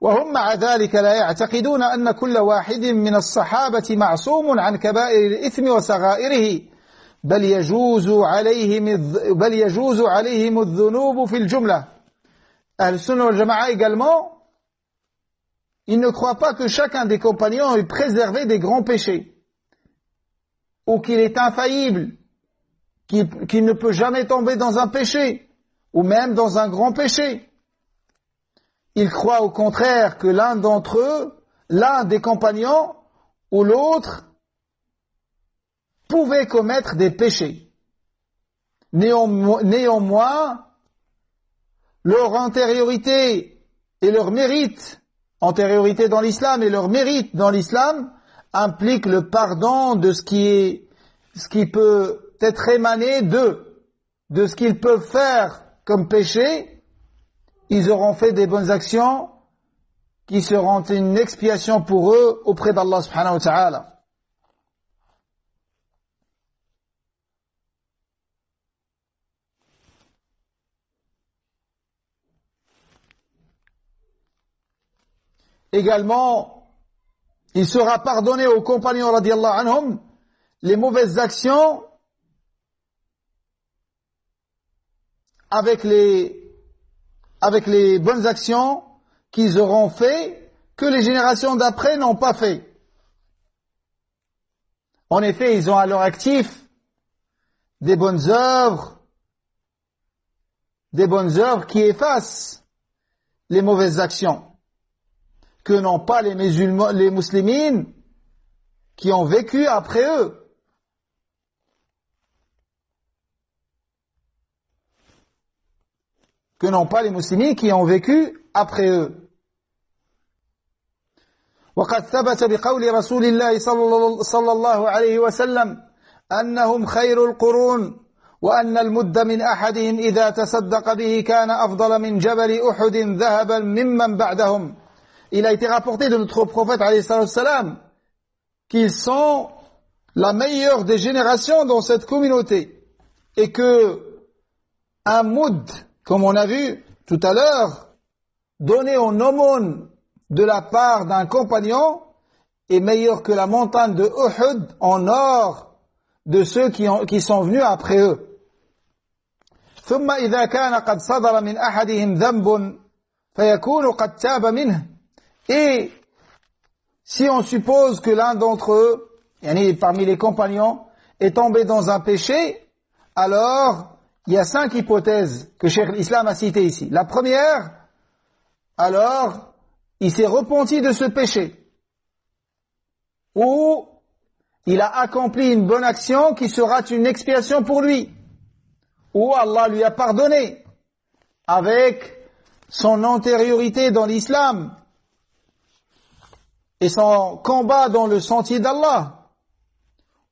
وهم مع ذلك لا يعتقدون أن كل واحد من الصحابة معصوم عن كبائر الإثم وصغائره بل يجوز عليهم الذنوب في الجملة. Ahl-Sunnah wal Jama'a également, ils ne croient pas que chacun des compagnons est préservé des grands péchés, ou qu'il est infaillible, qu'il ne peut jamais tomber dans un péché, ou même dans un grand péché. Ils croient au contraire que l'un d'entre eux, l'un des compagnons ou l'autre, pouvait commettre des péchés. Néanmoins, leur antériorité et leur mérite, antériorité dans l'islam et leur mérite dans l'islam, impliquent le pardon de ce qui peut être émané d'eux, de ce qu'ils peuvent faire comme péché. Ils auront fait des bonnes actions qui seront une expiation pour eux auprès d'Allah subhanahu wa ta'ala. Également, il sera pardonné aux compagnons radiyallahu anhum les mauvaises actions avec les bonnes actions qu'ils auront fait que les générations d'après n'ont pas fait. En effet, ils ont à leur actif des bonnes œuvres qui effacent les mauvaises actions que n'ont pas les musulmans, les muslimines qui ont vécu après eux. Que n'ont pas les musulmans qui ont vécu après eux. وقد ثبت بقول رسول الله صلى الله عليه وسلم أنهم خير القرون وأن المد من أحدهم إذا تصدق به كان أفضل من جبل أحد ذهبا ممن بعدهم. Il a été rapporté de notre prophète alayhi salam qu'ils sont la meilleure des générations dans cette communauté et que un moud, comme on a vu tout à l'heure, donné en aumône de la part d'un compagnon est meilleur que la montagne de Uhud en or de ceux qui sont venus après eux. ثم إذا كان قد صدر من أحدهم ذنب فيكون قد تاب منه. Et si on suppose que l'un d'entre eux, parmi les compagnons, est tombé dans un péché, alors il y a 5 hypothèses que Cheikh l'Islam a citées ici. La première, alors il s'est repenti de ce péché, ou il a accompli une bonne action qui sera une expiation pour lui, ou Allah lui a pardonné avec son antériorité dans l'islam et son combat dans le sentier d'Allah,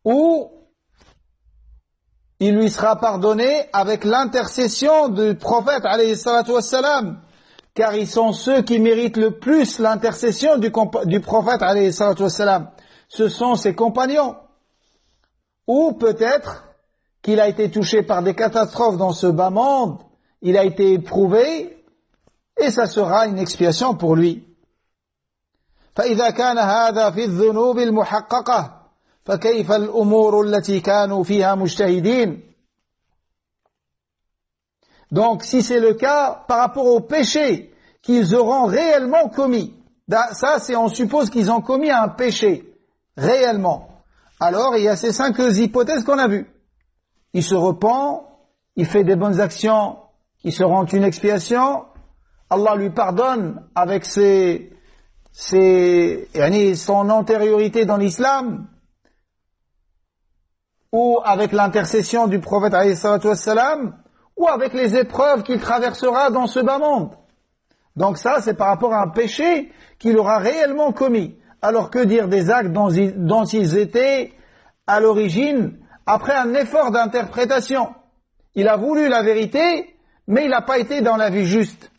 ou il lui sera pardonné avec l'intercession du prophète alayhi salatu wassalam, car ils sont ceux qui méritent le plus l'intercession du prophète alayhi salatu wassalam. Ce sont ses compagnons. Ou peut-être qu'il a été touché par des catastrophes dans ce bas monde, il a été éprouvé, et ça sera une expiation pour lui. فإذا كان هذا في الذنوب المحققة فكيف الأمور التي كانوا فيها مجتهدين. Donc si c'est le cas par rapport aux péchés qu'ils auront réellement commis, ça c'est on suppose qu'ils ont commis un péché réellement, alors il y a ces 5 hypothèses qu'on a vues. Il se repent, il fait des bonnes actions qui seront une expiation, Allah lui pardonne avec son antériorité dans l'islam, ou avec l'intercession du prophète alayhi salatu wassalam, ou avec les épreuves qu'il traversera dans ce bas monde. Donc ça, c'est par rapport à un péché qu'il aura réellement commis. Alors que dire des actes dont ils étaient à l'origine, après un effort d'interprétation. Il a voulu la vérité, mais il n'a pas été dans la vie juste.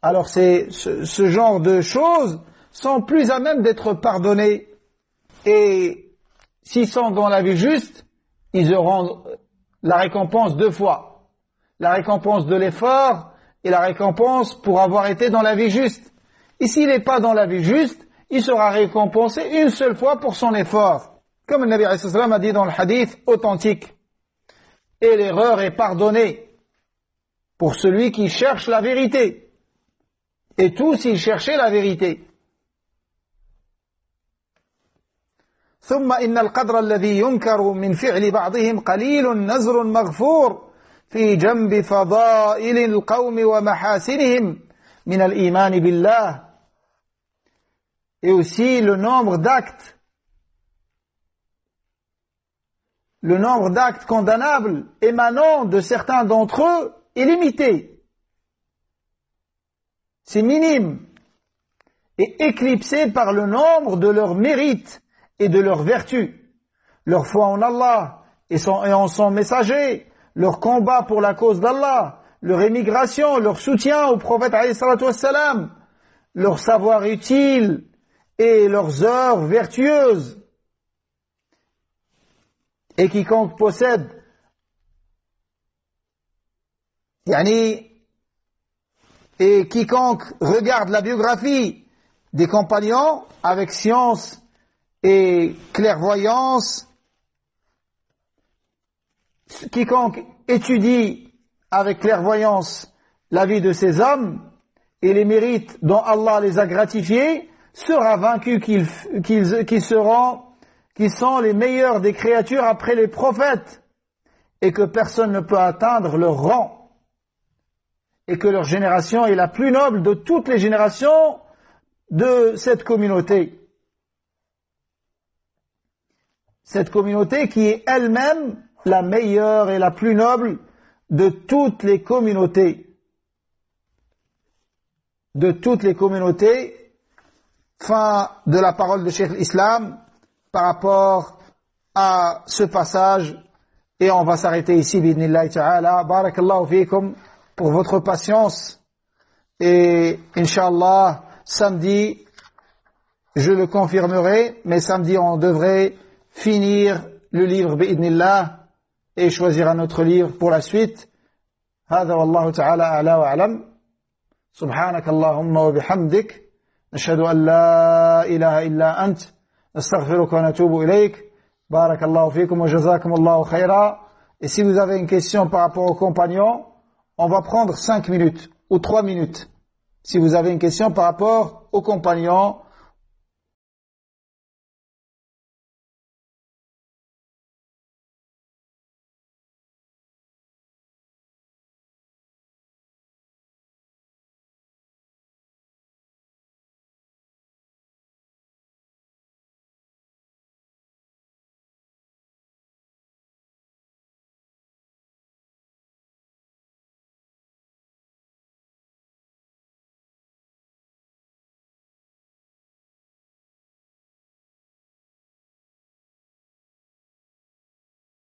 Alors ce genre de choses sont plus à même d'être pardonnées. Et s'ils sont dans la vie juste, ils auront la récompense 2 fois. La récompense de l'effort et la récompense pour avoir été dans la vie juste. Et s'il n'est pas dans la vie juste, il sera récompensé une seule fois pour son effort. Comme le Nabi alayhi salam a dit dans le hadith authentique. Et l'erreur est pardonnée pour celui qui cherche la vérité. Et tous ils cherchaient la vérité. ثم إن القدر الذي ينكر من فعل بعضهم قليل نزر مغفور في جنب فضائل القوم ومحاسنهم من الإيمان بالله. Et aussi le nombre d'actes condamnables émanant de certains d'entre eux est limité. C'est minime et éclipsé par le nombre de leurs mérites et de leurs vertus, leur foi en Allah et en son messager, leur combat pour la cause d'Allah, leur émigration, leur soutien au prophète alayhi salatu wassalam, leur savoir utile et leurs œuvres vertueuses. Et quiconque possède et quiconque regarde la biographie des compagnons avec science et clairvoyance, quiconque étudie avec clairvoyance la vie de ces hommes et les mérites dont Allah les a gratifiés, sera vaincu qu'ils sont les meilleurs des créatures après les prophètes et que personne ne peut atteindre leur rang. et que leur génération est la plus noble de toutes les générations de cette communauté. Cette communauté qui est elle-même la meilleure et la plus noble de toutes les communautés. De toutes les communautés. Fin de la parole de Cheikh l'Islam par rapport à ce passage. Et on va s'arrêter ici, bi'idhnillahi ta'ala. Barakallahu fikum pour votre patience. Et Inch'Allah, samedi, je le confirmerai, mais samedi on devrait finir le livre bi'idhnillah et choisir un autre livre pour la suite. هذا والله تعالى أعلى وأعلم. سبحانك اللهم وبحمدك نشهد أن لا إله إلا أنت نستغفرك ونتوب إليك. بارك الله فيكم وجزاكم الله خيرا. Et si vous avez une question par rapport aux compagnons, on va prendre 5 minutes ou 3 minutes. Si vous avez une question par rapport aux compagnons,